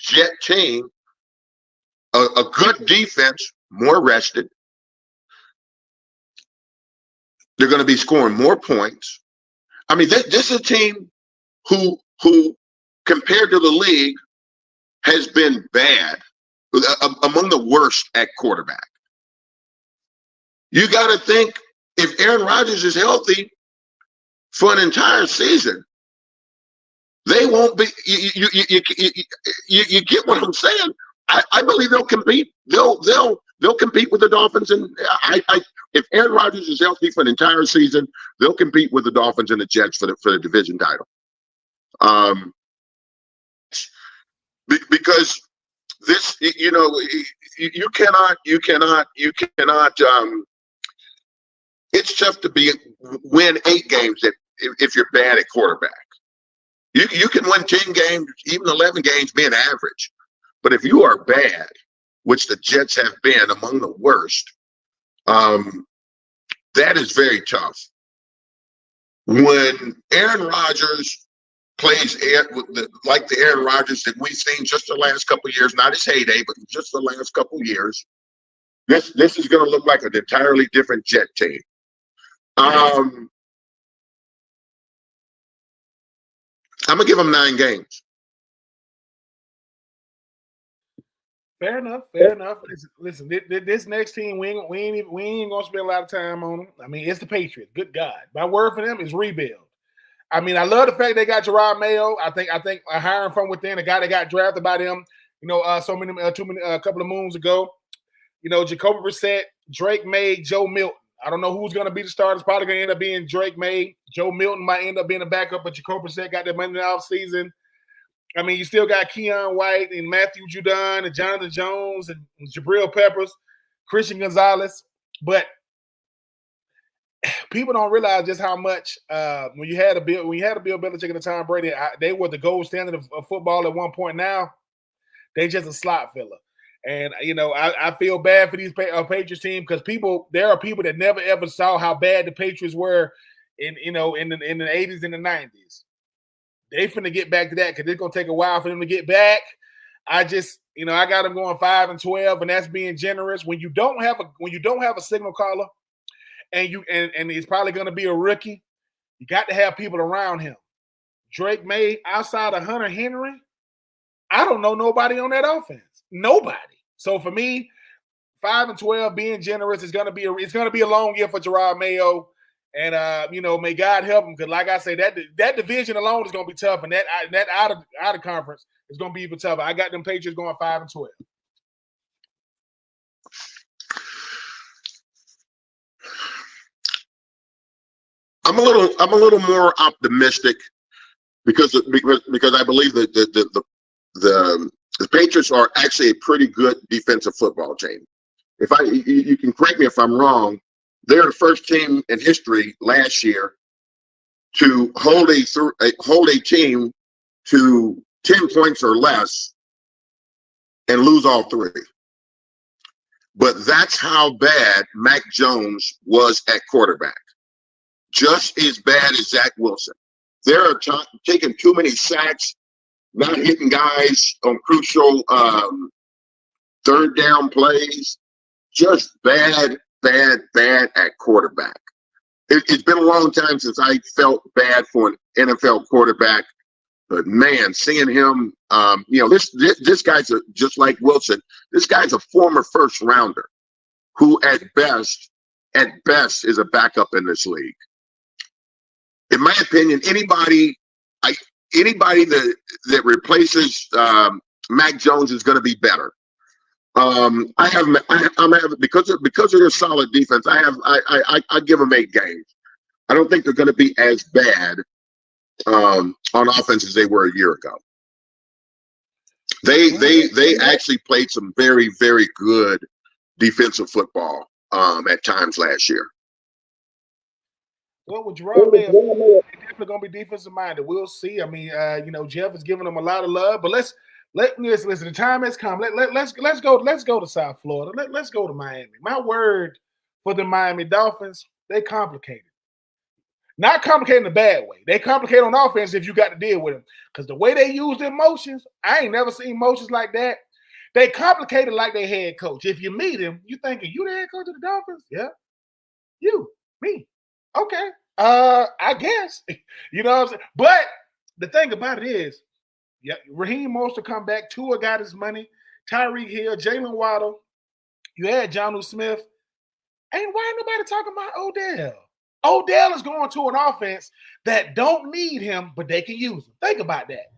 Jet team, a good defense, more rested. They're going to be scoring more points. I mean, this is a team who compared to the league has been bad, among the worst at quarterback. You got to think if Aaron Rodgers is healthy for an entire season, they won't be. You get what I'm saying? I believe they'll compete. They'll compete with the Dolphins, and if Aaron Rodgers is healthy for an entire season, they'll compete with the Dolphins and the Jets for the division title. Because this, you cannot. It's tough to win 8 games if you're bad at quarterback. You can win 10 games, even 11 games being average. But if you are bad, which the Jets have been among the worst, that is very tough. When Aaron Rodgers plays like the Aaron Rodgers that we've seen just the last couple of years, not his heyday, but just the last couple of years, this is going to look like an entirely different Jet team. I'm going to give them 9 games. Fair enough. Listen, this next team, we ain't gonna spend a lot of time on them. I mean, it's the Patriots. Good God, my word for them is rebuild. I mean, I love the fact they got Gerard Mayo. I think hiring from within, a guy that got drafted by them, a couple of moons ago. Jacoby Brissett, Drake May, Joe Milton. I don't know who's going to be the starter. It's probably going to end up being Drake May. Joe Milton might end up being a backup, but Jacoby Brissett got that money in the offseason. I mean, you still got Keon White and Matthew Judon and Jonathan Jones and Jabril Peppers, Christian Gonzalez. But people don't realize just how much when you had a Bill Belichick and Tom Brady, they were the gold standard of football at one point. Now they just a slot filler. And, I feel bad for these Patriots team because there are people that never ever saw how bad the Patriots were in the 80s and the 90s. They finna get back to that because it's going to take a while for them to get back. I just, I got them going 5-12, and that's being generous. When you don't have a signal caller, and it's probably going to be a rookie, you got to have people around him. Drake May, outside of Hunter Henry, I don't know nobody on that offense. Nobody. So for me, 5-12, being generous is gonna be a long year for Gerard Mayo, and may God help him, because like I say, that division alone is gonna be tough, and that out of conference is gonna be even tougher. I got them Patriots going 5-12. I'm a little more optimistic because I believe that the Patriots are actually a pretty good defensive football team. You can correct me if I'm wrong, they're the first team in history last year to hold a team to 10 points or less and lose all three. But that's how bad Mac Jones was at quarterback. Just as bad as Zach Wilson. They're taking too many sacks, not hitting guys on crucial third down plays. Just bad at quarterback. It's been a long time since I felt bad for an NFL quarterback, but man, seeing him, this guy's just like Wilson. This guy's a former first rounder who at best is a backup in this league. In my opinion, anybody that replaces Mac Jones is going to be better. I'm having because of their solid defense. I give them 8 games. I don't think they're going to be as bad on offense as they were a year ago. They actually played some very, very good defensive football at times last year. Well, with Gerard Mayo, they're definitely going to be defensive minded. We'll see. I mean, Jeff is giving them a lot of love, but listen. The time has come. Let's go to South Florida. Let's go to Miami. My word for the Miami Dolphins, they complicated. Not complicated in a bad way. They complicate on offense if you got to deal with them. Because the way they use their motions, I ain't never seen motions like that. They complicated like their head coach. If you meet him, you thinking, you the head coach of the Dolphins? Yeah. You, me. Okay. I guess. You know what I'm saying? But the thing about it is, yeah, Raheem Mostert come back. Tua got his money. Tyreek Hill, Jalen Waddle. You had Jonnu Smith. Why ain't nobody talking about Odell? Odell is going to an offense that don't need him, but they can use him. Think about that.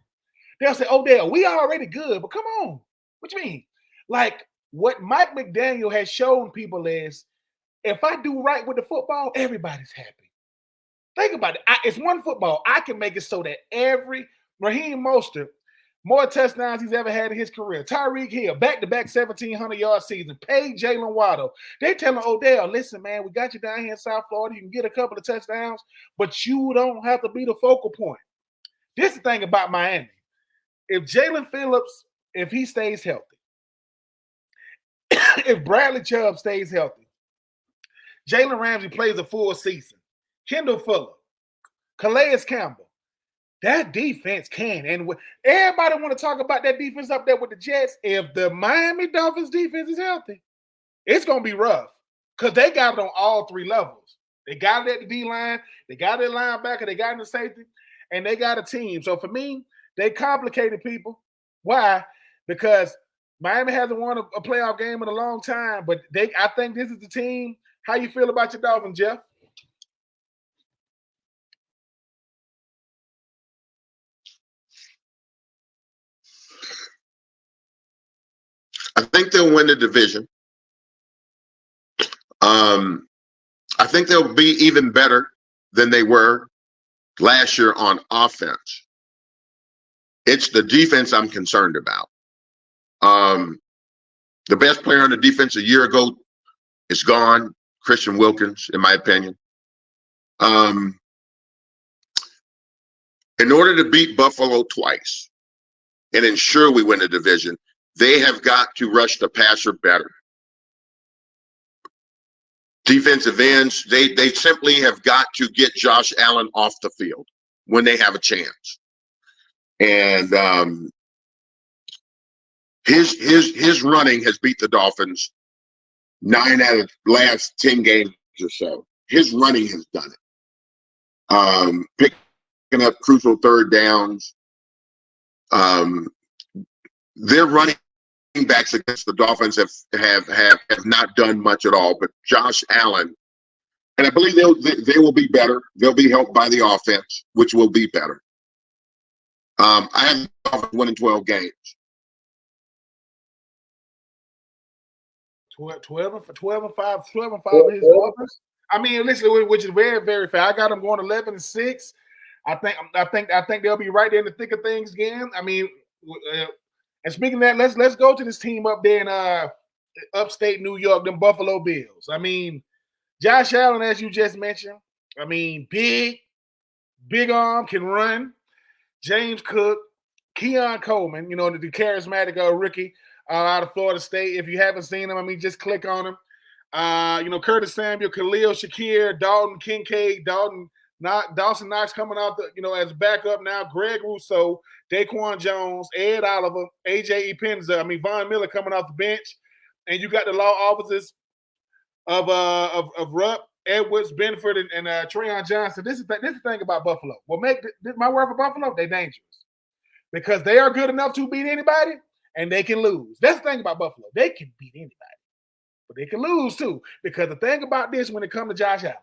They'll say, Odell, we already good, but come on. What you mean? Like, what Mike McDaniel has shown people is, if I do right with the football, everybody's happy. Think about it. It's one football. I can make it so that Raheem Mostert, more touchdowns he's ever had in his career. Tyreek Hill, back-to-back 1,700-yard season. Paid Jalen Waddle. They telling Odell, listen, man, we got you down here in South Florida. You can get a couple of touchdowns, but you don't have to be the focal point. This is the thing about Miami. If Jalen Phillips, if he stays healthy, if Bradley Chubb stays healthy, Jalen Ramsey plays a full season, Kendall Fuller, Calais Campbell, that defense can. And everybody want to talk about that defense up there with the Jets. If the Miami Dolphins defense is healthy, it's going to be rough because they got it on all 3 levels. They got it at the D-line. They got it at linebacker. They got it in the safety. And they got a team. So for me, they complicated people. Why? Because Miami hasn't won a playoff game in a long time. But I think this is the team. How you feel about your Dolphins, Jeff? I think they'll win the division. I think they'll be even better than they were last year on offense. It's the defense I'm concerned about. The best player on the defense a year ago is gone, Christian Wilkins, in my opinion. In order to beat Buffalo twice and ensure we win the division, they have got to rush the passer better. Defensive ends, they simply have got to get Josh Allen off the field when they have a chance. And His running has beat the Dolphins 9 out of the last 10 games or so. His running has done it. Picking up crucial third downs. Their running backs against the Dolphins have not done much at all. But Josh Allen, and I believe they will be better. They'll be helped by the offense, which will be better. I have the Dolphins winning 12 games. 12 and 5 of his offense. I mean, listen, which is very, very fair. I got them going 11-6. I think they'll be right there in the thick of things again. I mean, and speaking of that, let's go to this team up there in upstate New York, them Buffalo Bills. I mean, Josh Allen, as you just mentioned, I mean, big arm, can run. James Cook, Keon Coleman, the charismatic rookie out of Florida State. If you haven't seen him, I mean, just click on him. Curtis Samuel, Khalil Shakir, Dalton Kincaid, Dawson Knox coming out as backup now. Greg Rousseau, Daquan Jones, Ed Oliver, AJ Epenza. I mean, Von Miller coming off the bench, and you got the law offices of Rupp, Edwards, Benford, and Trayon Johnson. This is the thing about Buffalo. Well, my word for Buffalo, they're dangerous because they are good enough to beat anybody, and they can lose. That's the thing about Buffalo. They can beat anybody, but they can lose too. Because the thing about this, when it comes to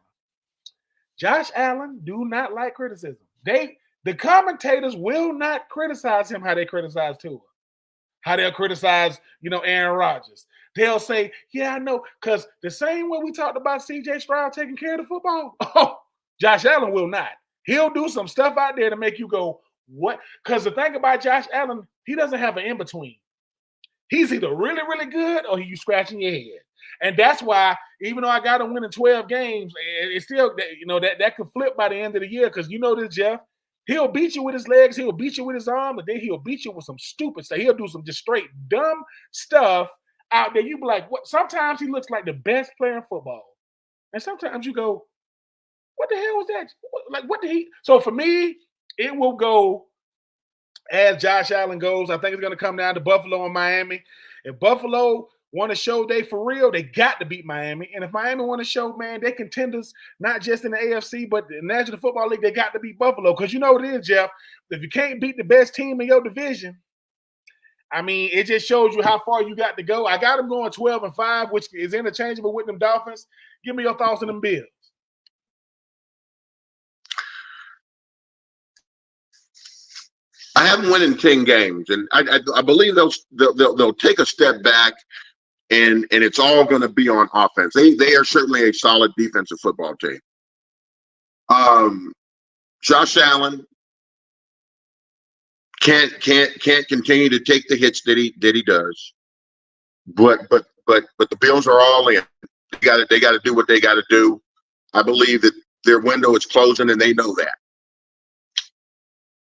Josh Allen do not like criticism. The commentators will not criticize him how they criticize Tua, how they'll criticize, Aaron Rodgers. They'll say, yeah, I know, because the same way we talked about C.J. Stroud taking care of the football, Josh Allen will not. He'll do some stuff out there to make you go, what? Because the thing about Josh Allen, he doesn't have an in-between. He's either really, really good or he's scratching your head. And that's why, even though I got him winning 12 games, it's still, that could flip by the end of the year. Because this, Jeff, he'll beat you with his legs, he'll beat you with his arm, but then he'll beat you with some stupid stuff. He'll do some just straight dumb stuff out there. You be like, what? Sometimes he looks like the best player in football. And sometimes you go, what the hell was that? What did he? So for me, it will go as Josh Allen goes. I think it's going to come down to Buffalo and Miami. If Buffalo want to show they for real, they got to beat Miami. And if Miami want to show, man, they contenders, not just in the AFC, but the National Football League, they got to beat Buffalo. Because you know what it is, Jeff. If you can't beat the best team in your division, I mean, it just shows you how far you got to go. I got them going 12-5, which is interchangeable with them Dolphins. Give me your thoughts on them Bills. I have them winning 10 games, and I believe they'll take a step back, and it's all going to be on offense. They are certainly a solid defensive football team. Josh Allen can't continue to take the hits that he does, but the Bills are all in. They got to do what they got to do. I believe that their window is closing, and they know that.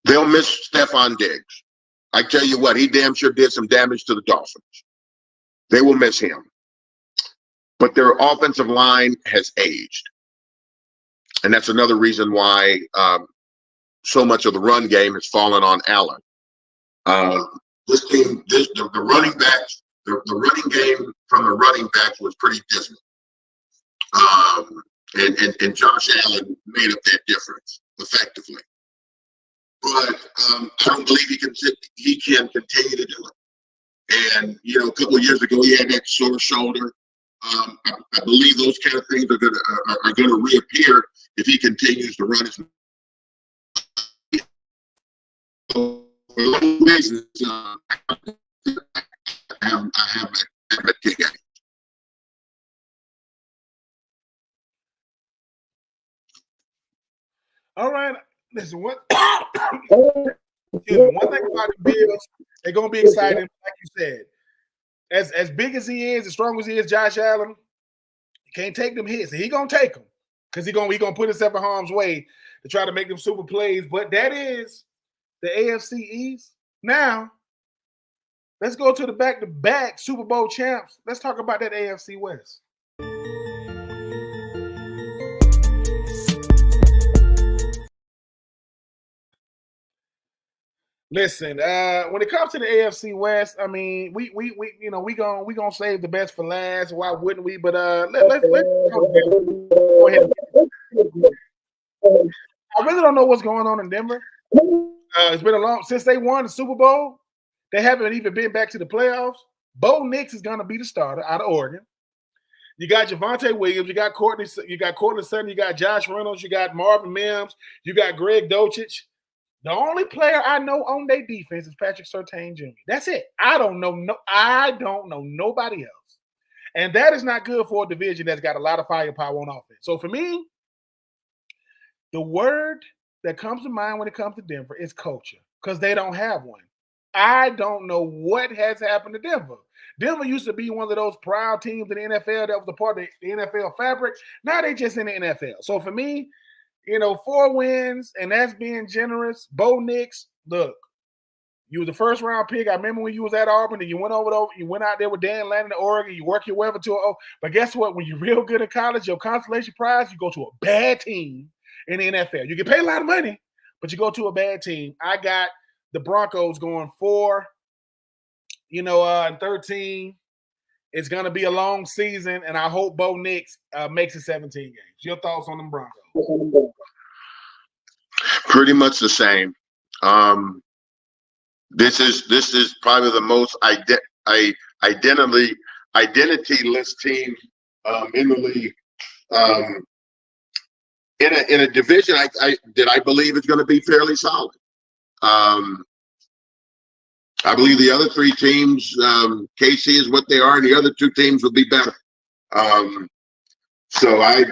They'll miss Stephon Diggs. I tell you what, he damn sure did some damage to the Dolphins. They will miss him. But their offensive line has aged. And that's another reason why so much of the run game has fallen on Allen. This team, the running backs, the running game from the running backs was pretty dismal. And Josh Allen made up that difference effectively. But I don't believe he can continue to do it. And, a couple of years ago, he had that sore shoulder. I believe those kind of things are going to reappear if he continues to run his. For those reasons, I have a kick at it. All right. Listen, one thing about the Bills, they're going to be exciting, like you said. As big as he is, as strong as he is, Josh Allen, he can't take them hits. He going to take them because he gonna put himself in harm's way to try to make them super plays. But that is the AFC East. Now, let's go to the back-to-back Super Bowl champs. Let's talk about that AFC West. Listen, when it comes to the AFC West, I mean, we gonna save the best for last. Why wouldn't we? But let's go ahead. I really don't know what's going on in Denver. It's been a long since they won the Super Bowl. They haven't even been back to the playoffs. Bo Nix is gonna be the starter out of Oregon. You got Javonte Williams, you got Courtland Sutton, you got Josh Reynolds, you got Marvin Mims, you got Greg Dulcich. The only player I know on their defense is Patrick Surtain Jr. That's it. I don't know nobody else. And that is not good for a division that's got a lot of firepower on offense. So for me, the word that comes to mind when it comes to Denver is culture, because they don't have one. I don't know what has happened to Denver. Denver used to be one of those proud teams in the NFL that was a part of the NFL fabric. Now they just in the NFL. So for me, 4 wins, and that's being generous. Bo Nix, look, you were the first round pick. I remember when you was at Auburn and you went out there with Dan Lanning in Oregon. You work your way over to but guess what? When you're real good in college, your consolation prize, you go to a bad team in the NFL. You get paid a lot of money, but you go to a bad team. I got the Broncos going 4, and 13. It's going to be a long season, and I hope Bo Nix makes it 17 games. Your thoughts on them Broncos? Pretty much the same. This is probably the most identity-less team in the league. In a division I believe is going to be fairly solid. I believe the other 3 teams, KC is what they are, and the other 2 teams will be better. So I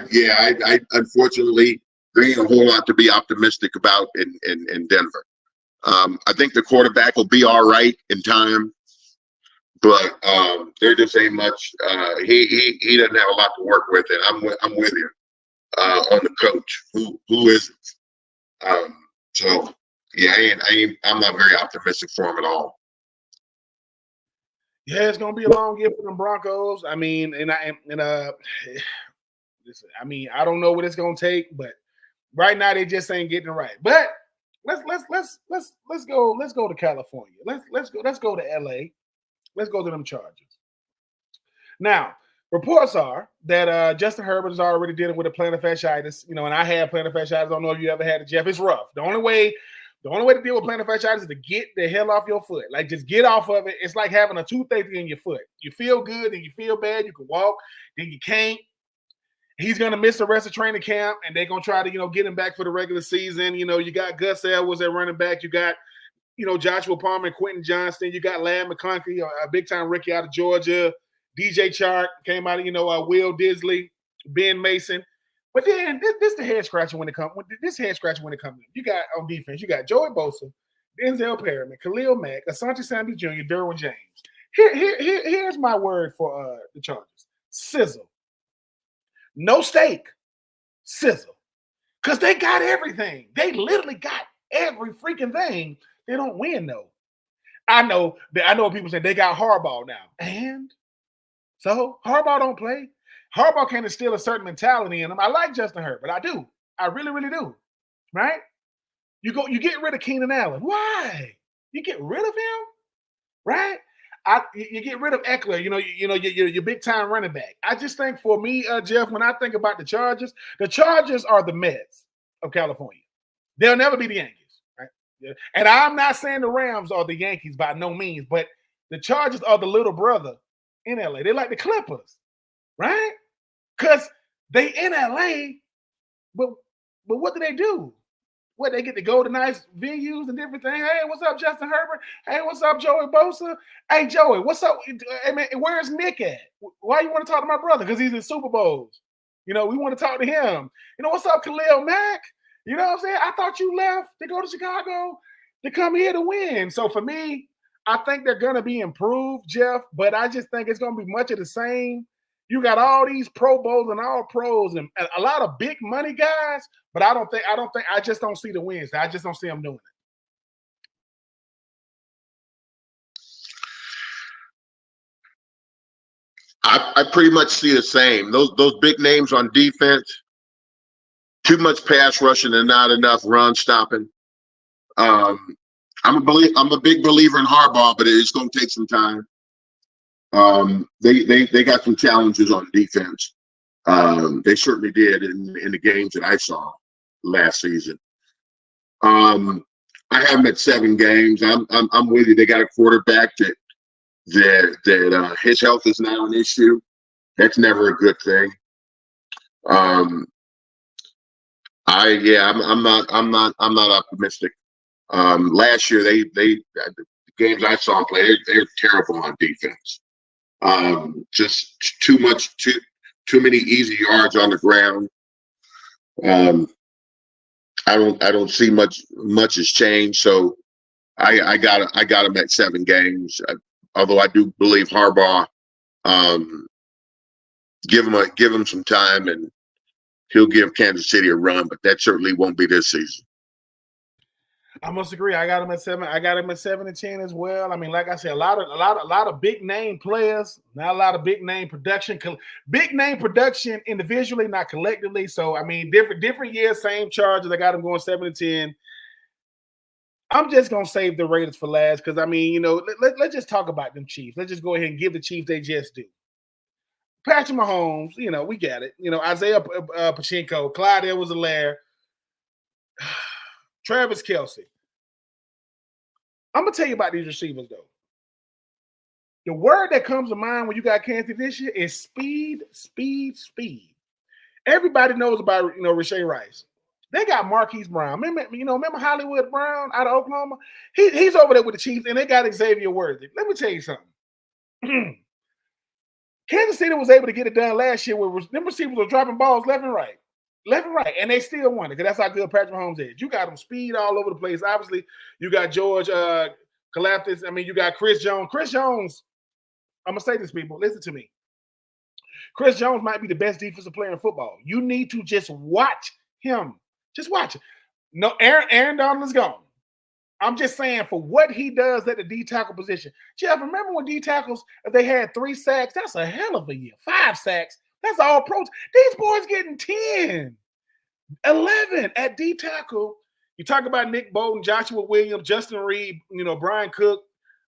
unfortunately there ain't a whole lot to be optimistic about in Denver. I think the quarterback will be all right in time, but there just ain't much. He doesn't have a lot to work with, and I'm with you on the coach who isn't. So yeah, I'm not very optimistic for him at all. Yeah, it's gonna be a long year for them Broncos. I mean, listen, I don't know what it's gonna take, but right now they just ain't getting it right. But let's go to California. Let's go to LA. Let's go to them Chargers. Now, reports are that Justin Herbert is already dealing with a plantar fasciitis. And I had plantar fasciitis. I don't know if you ever had it, Jeff. It's rough. The only way to deal with plantar fasciitis is to get the hell off your foot. Like, just get off of it. It's like having a toothache in your foot. You feel good and you feel bad. You can walk, then you can't. He's going to miss the rest of training camp, and they're going to try to, get him back for the regular season. You got Gus Edwards at running back. You got, Joshua Palmer and Quentin Johnston. You got Ladd McConkey, a big-time rookie out of Georgia. DJ Chark came out of, Will Disley, Ben Mason. But then this the head scratcher when it comes. You got on defense. You got Joey Bosa, Denzel Perryman, Khalil Mack, Asante Samuel Jr., Derwin James. Here's my word for the Chargers: sizzle. No steak, sizzle. Because they got everything. They literally got every freaking thing. They don't win though. I know people say they got Harbaugh now, and so Harbaugh don't play. Harbaugh can instill a certain mentality in him. I like Justin Herbert. I do. I really, really do. Right? You get rid of Keenan Allen. Why? You get rid of him? Right? You get rid of Eckler, your big time running back. I just think for me, Jeff, when I think about the Chargers are the Mets of California. They'll never be the Yankees, right? Yeah. And I'm not saying the Rams are the Yankees by no means, but the Chargers are the little brother in LA. They're like the Clippers, right? Because they in LA, but what do? What, they get to go to nice venues and different things? Hey, what's up, Justin Herbert? Hey, what's up, Joey Bosa? Hey, Joey, what's up? Hey, man, where's Nick at? Why you want to talk to my brother? Because he's in Super Bowls. We want to talk to him. What's up, Khalil Mack? You know what I'm saying? I thought you left to go to Chicago to come here to win. So for me, I think they're going to be improved, Jeff, but I just think it's going to be much of the same. You got all these Pro Bowls and all pros and a lot of big money guys, but I just don't see the wins. I just don't see them doing it. I pretty much see the same. Those big names on defense, too much pass rushing and not enough run stopping. I'm a big believer in Harbaugh, but it's going to take some time. They got some challenges on defense. They certainly did in the games that I saw last season. I have them at 7 games. I'm with you. They got a quarterback that his health is now an issue. That's never a good thing. I'm not optimistic. Last year the games I saw them play, they're terrible on defense. Just too many easy yards on the ground. I don't see much has changed. So I got them at 7 games. Although I do believe Harbaugh, give him some time and he'll give Kansas City a run, but that certainly won't be this season. I must agree. I got them at 7. I got them at 7 and 10 as well. I mean, like I said, a lot of big name players, not a lot of big name production individually, not collectively. So I mean, different years, same charges. I got them going 7 and 10. I'm just gonna save the Raiders for last because I mean, let's just talk about them Chiefs. Let's just go ahead and give the Chiefs they just do. Patrick Mahomes, we got it. Isaiah Pacheco, Clyde Edwards-Helaire, Travis Kelce. I'm gonna tell you about these receivers though. The word that comes to mind when you got Kansas City this year is speed, speed, speed. Everybody knows about Rashee Rice. They got Marquise Brown. Remember Hollywood Brown out of Oklahoma? He's over there with the Chiefs, and they got Xavier Worthy. Let me tell you something. Kansas City was able to get it done last year where them receivers were dropping balls left and right, and they still won it because that's how good Patrick Mahomes is. You got them speed all over the place. Obviously, you got George Kalafdis. I mean, you got Chris Jones. Chris Jones, I'm going to say this, people. Listen to me. Chris Jones might be the best defensive player in football. You need to just watch him. Just watch it. No, Aaron Donald is gone. I'm just saying for what he does at the D tackle position. Jeff, remember when D tackles, if they had 3 sacks, that's a hell of a year. 5 sacks, that's all pros. These boys getting 10, 11 at D tackle. You talk about Nick Bolton, Joshua Williams, Justin Reed, Brian Cook,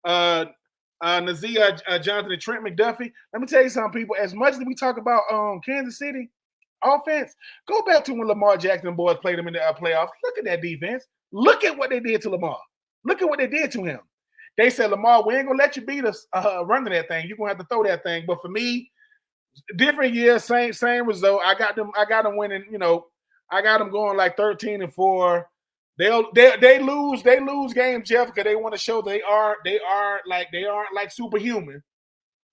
Nazia Johnson, and Trent McDuffie. Let me tell you something, people. As much as we talk about Kansas City offense, go back to when Lamar Jackson boys played them in the playoffs. Look at that defense. Look at what they did to Lamar. Look at what they did to him. They said, Lamar, we ain't going to let you beat us running that thing. You're going to have to throw that thing. But for me, different years, same result. I got them winning, I got them going like 13-4. They lose games, Jeff, because they want to show they aren't like superhuman.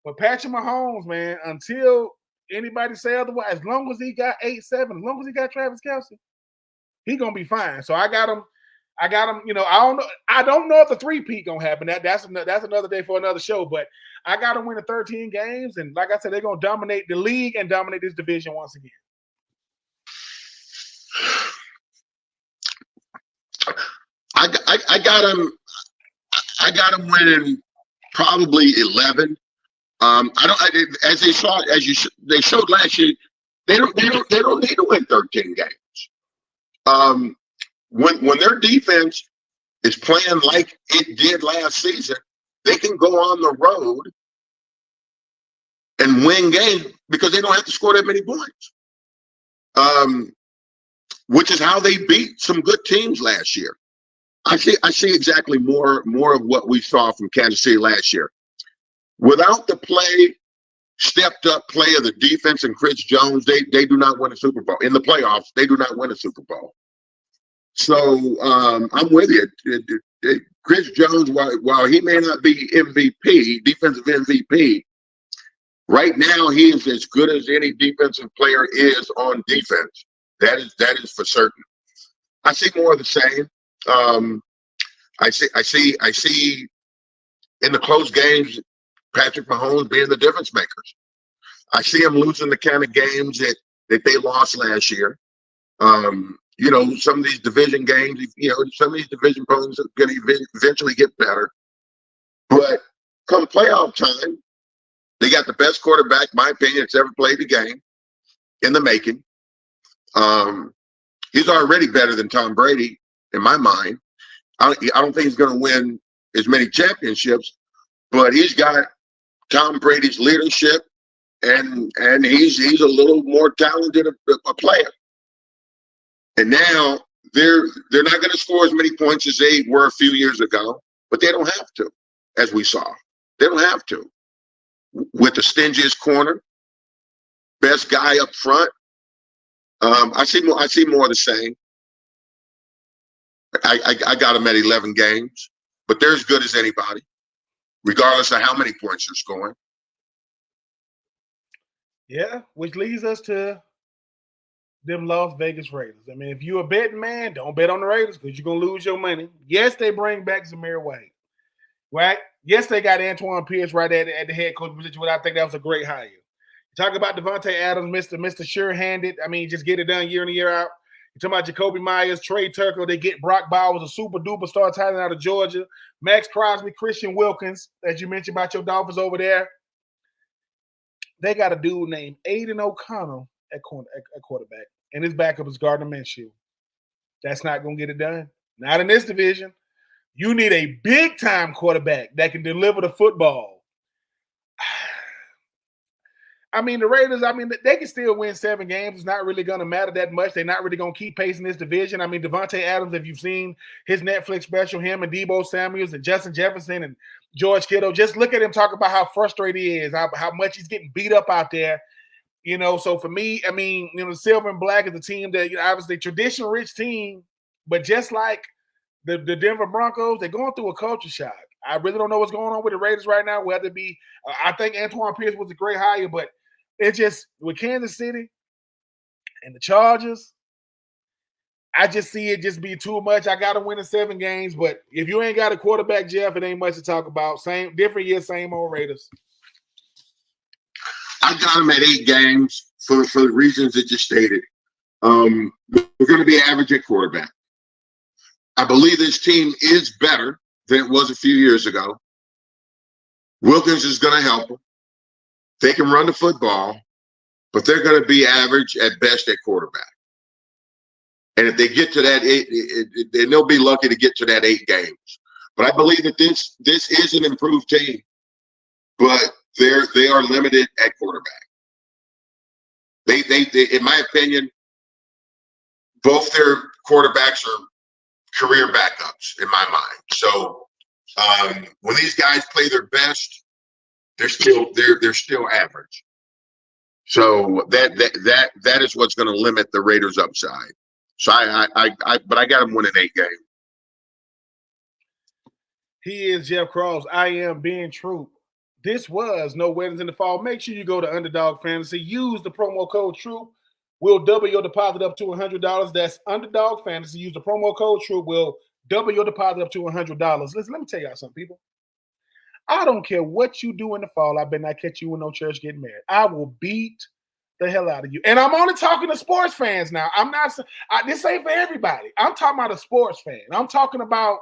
But Patrick Mahomes, man, until anybody say otherwise, as long as he got 8-7, as long as he got Travis Kelce, he gonna be fine. So I got him. I don't know if the 3-peat gonna happen. That's another day for another show. But I got them winning 13 games, and like I said, they're gonna dominate the league and dominate this division once again. I got them winning probably 11. They showed last year. They don't need to win 13 games. When their defense is playing like it did last season, they can go on the road and win games because they don't have to score that many points. Which is how they beat some good teams last year. I see exactly more of what we saw from Kansas City last year. Without the stepped up play of the defense and Chris Jones, they do not win a Super Bowl. In the playoffs, they do not win a Super Bowl. So I'm with you. Chris Jones, while he may not be MVP, defensive MVP, right now he is as good as any defensive player is on defense. That is for certain. I see more of the same. I see in the close games, Patrick Mahomes being the difference makers. I see him losing the kind of games that they lost last year. Some of these division games, some of these division opponents are going to eventually get better. But come playoff time, they got the best quarterback, in my opinion, that's ever played the game in the making. He's already better than Tom Brady, in my mind. I don't think he's going to win as many championships, but he's got Tom Brady's leadership, and he's a little more talented a player. And now they're not going to score as many points as they were a few years ago, but they don't have to, as we saw. They don't have to. With the stingiest corner, best guy up front, I see more of the same. I got them at 11 games, but they're as good as anybody, regardless of how many points they're scoring. Yeah, which leads us to them Las Vegas Raiders. I mean, if you're a betting man, don't bet on the Raiders because you're going to lose your money. Yes, they bring back Zamir White, right? Yes, they got Antoine Pierce right at the head coach position, but I think that was a great hire. You talk about Devontae Adams, Mr. Sure-handed. I mean, just get it done year in and year out. You talk about Jacoby Myers, Trey Turkle. They get Brock Bowers, a super-duper star tight end out of Georgia. Max Crosby, Christian Wilkins, as you mentioned about your Dolphins over there. They got a dude named Aiden O'Connell at quarterback, and his backup is Gardner Minshew. That's not going to get it done. Not in this division. You need a big-time quarterback that can deliver the football. I mean, the Raiders, they can still win 7 games. It's not really going to matter that much. They're not really going to keep pace in this division. I mean, Devontae Adams, if you've seen his Netflix special, him and Deebo Samuels and Justin Jefferson and George Kittle, just look at him talk about how frustrated he is, how much he's getting beat up out there. So for me, the Silver and Black is a team that, obviously, tradition-rich team, but just like the Denver Broncos, they're going through a culture shock. I really don't know what's going on with the Raiders right now, whether it be I think Antoine Pierce was a great hire, but it's just with Kansas City and the Chargers, I just see it just be too much. I got to win in 7 games, but if you ain't got a quarterback, Jeff, it ain't much to talk about. Same different year, same old Raiders. I got them at 8 games for the reasons that you stated. We're going to be average at quarterback. I believe this team is better than it was a few years ago. Wilkins is going to help them. They can run the football, but they're going to be average at best at quarterback. And if they get to that 8, then they'll be lucky to get to that 8 games. But I believe that this is an improved team, but they are limited at quarterback. They in my opinion, both their quarterbacks are career backups in my mind. So when these guys play their best, they're still average. So that is what's going to limit the Raiders' upside. So but I got them winning 8 games. He is Jeff Cross. I am being Troupe. This was No Weddings in the Fall. Make sure you go to Underdog Fantasy. Use the promo code Troupe. We'll double your deposit up to $100. That's Underdog Fantasy. Use the promo code Troupe. We'll double your deposit up to $100. Listen, let me tell y'all something, people. I don't care what you do in the fall. I better not catch you in no church getting married. I will beat the hell out of you. And I'm only talking to sports fans now. This ain't for everybody. I'm talking about a sports fan. I'm talking about,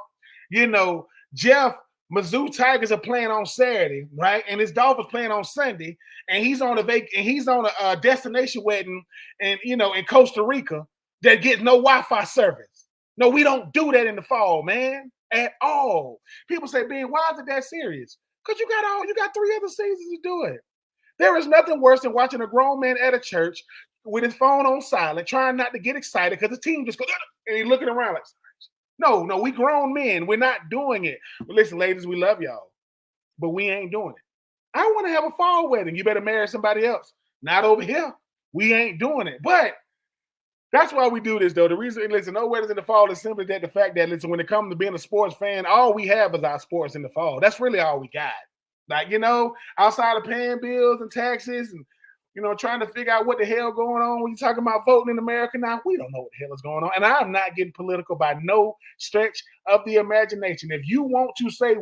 Jeff, Mizzou Tigers are playing on Saturday, right? And his Dolphins playing on Sunday, and he's on a destination wedding, and in Costa Rica that gets no Wi-Fi service. No, we don't do that in the fall, man, at all. People say, Ben, why is it that serious? Because you got 3 other seasons to do it. There is nothing worse than watching a grown man at a church with his phone on silent, trying not to get excited because the team just goes, and he's looking around like, no, we grown men. We're not doing it. But listen, ladies, we love y'all, but we ain't doing it. I want to have a fall wedding. You better marry somebody else. Not over here. We ain't doing it. But that's why we do this, though. The reason, listen, No Weddings in the Fall is simply the fact that, listen, when it comes to being a sports fan, all we have is our sports in the fall. That's really all we got. Like, outside of paying bills and taxes and, trying to figure out what the hell going on when you're talking about voting in America now, we don't know what the hell is going on. And I'm not getting political by no stretch of the imagination. If you want to say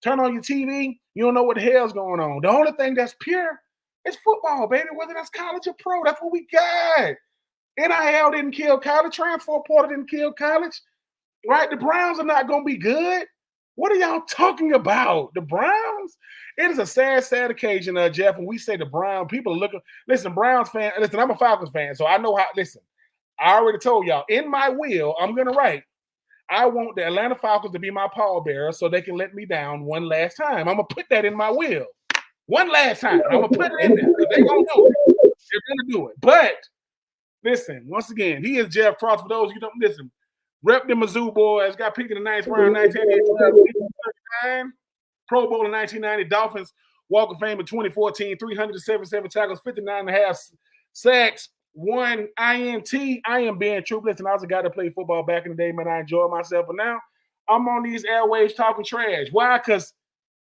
turn on your TV, you don't know what the hell's going on. The only thing that's pure is football, baby, whether that's college or pro. That's what we got. NIL didn't kill college. Transfer portal didn't kill college, right? The Browns are not going to be good. What are y'all talking about? The Browns? It is a sad occasion, Jeff, when we say the Browns, people are looking. Listen, Browns fan. Listen, I'm a Falcons fan, so I know how. Listen, I already told y'all, in my will, I'm going to write, I want the Atlanta Falcons to be my pallbearer so they can let me down one last time. I'm going to put that in my will. One last time. I'm going to put it in there. They're going to do it. They're going to do it. But, listen, once again, he is Jeff Cross. For those you don't listen, rep the Mizzou boys, got picked in the 9th round, 1989, Pro Bowl in 1990, Dolphins, Walk of Fame in 2014, 377 tackles, 59.5 sacks, 1 INT. I am Ben Troupe. Listen, I was a guy that played football back in the day, man. I enjoyed myself. But now I'm on these airwaves talking trash. Why? Because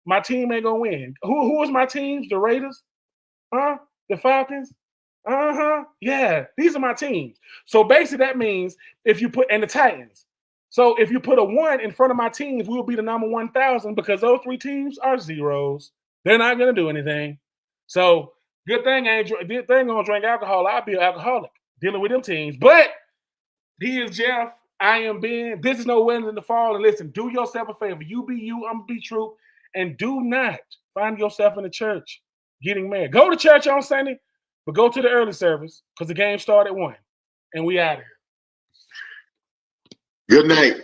my team ain't going to win. Who is my teams? The Raiders? Huh? The Falcons? Uh-huh. Yeah, these are my teams. So basically that means if you put – and the Titans. So if you put a 1 in front of my teams, we'll be the number 1,000 because those 3 teams are zeros. They're not going to do anything. So – good thing I ain't gonna drink alcohol. I'll be an alcoholic dealing with them teams. But he is Jeff. I am Ben. This is no weddings in the fall. And listen, do yourself a favor. You be you. I'm be Troupe. And do not find yourself in the church getting married. Go to church on Sunday, but go to the early service because the game started at 1. And we out of here. Good night.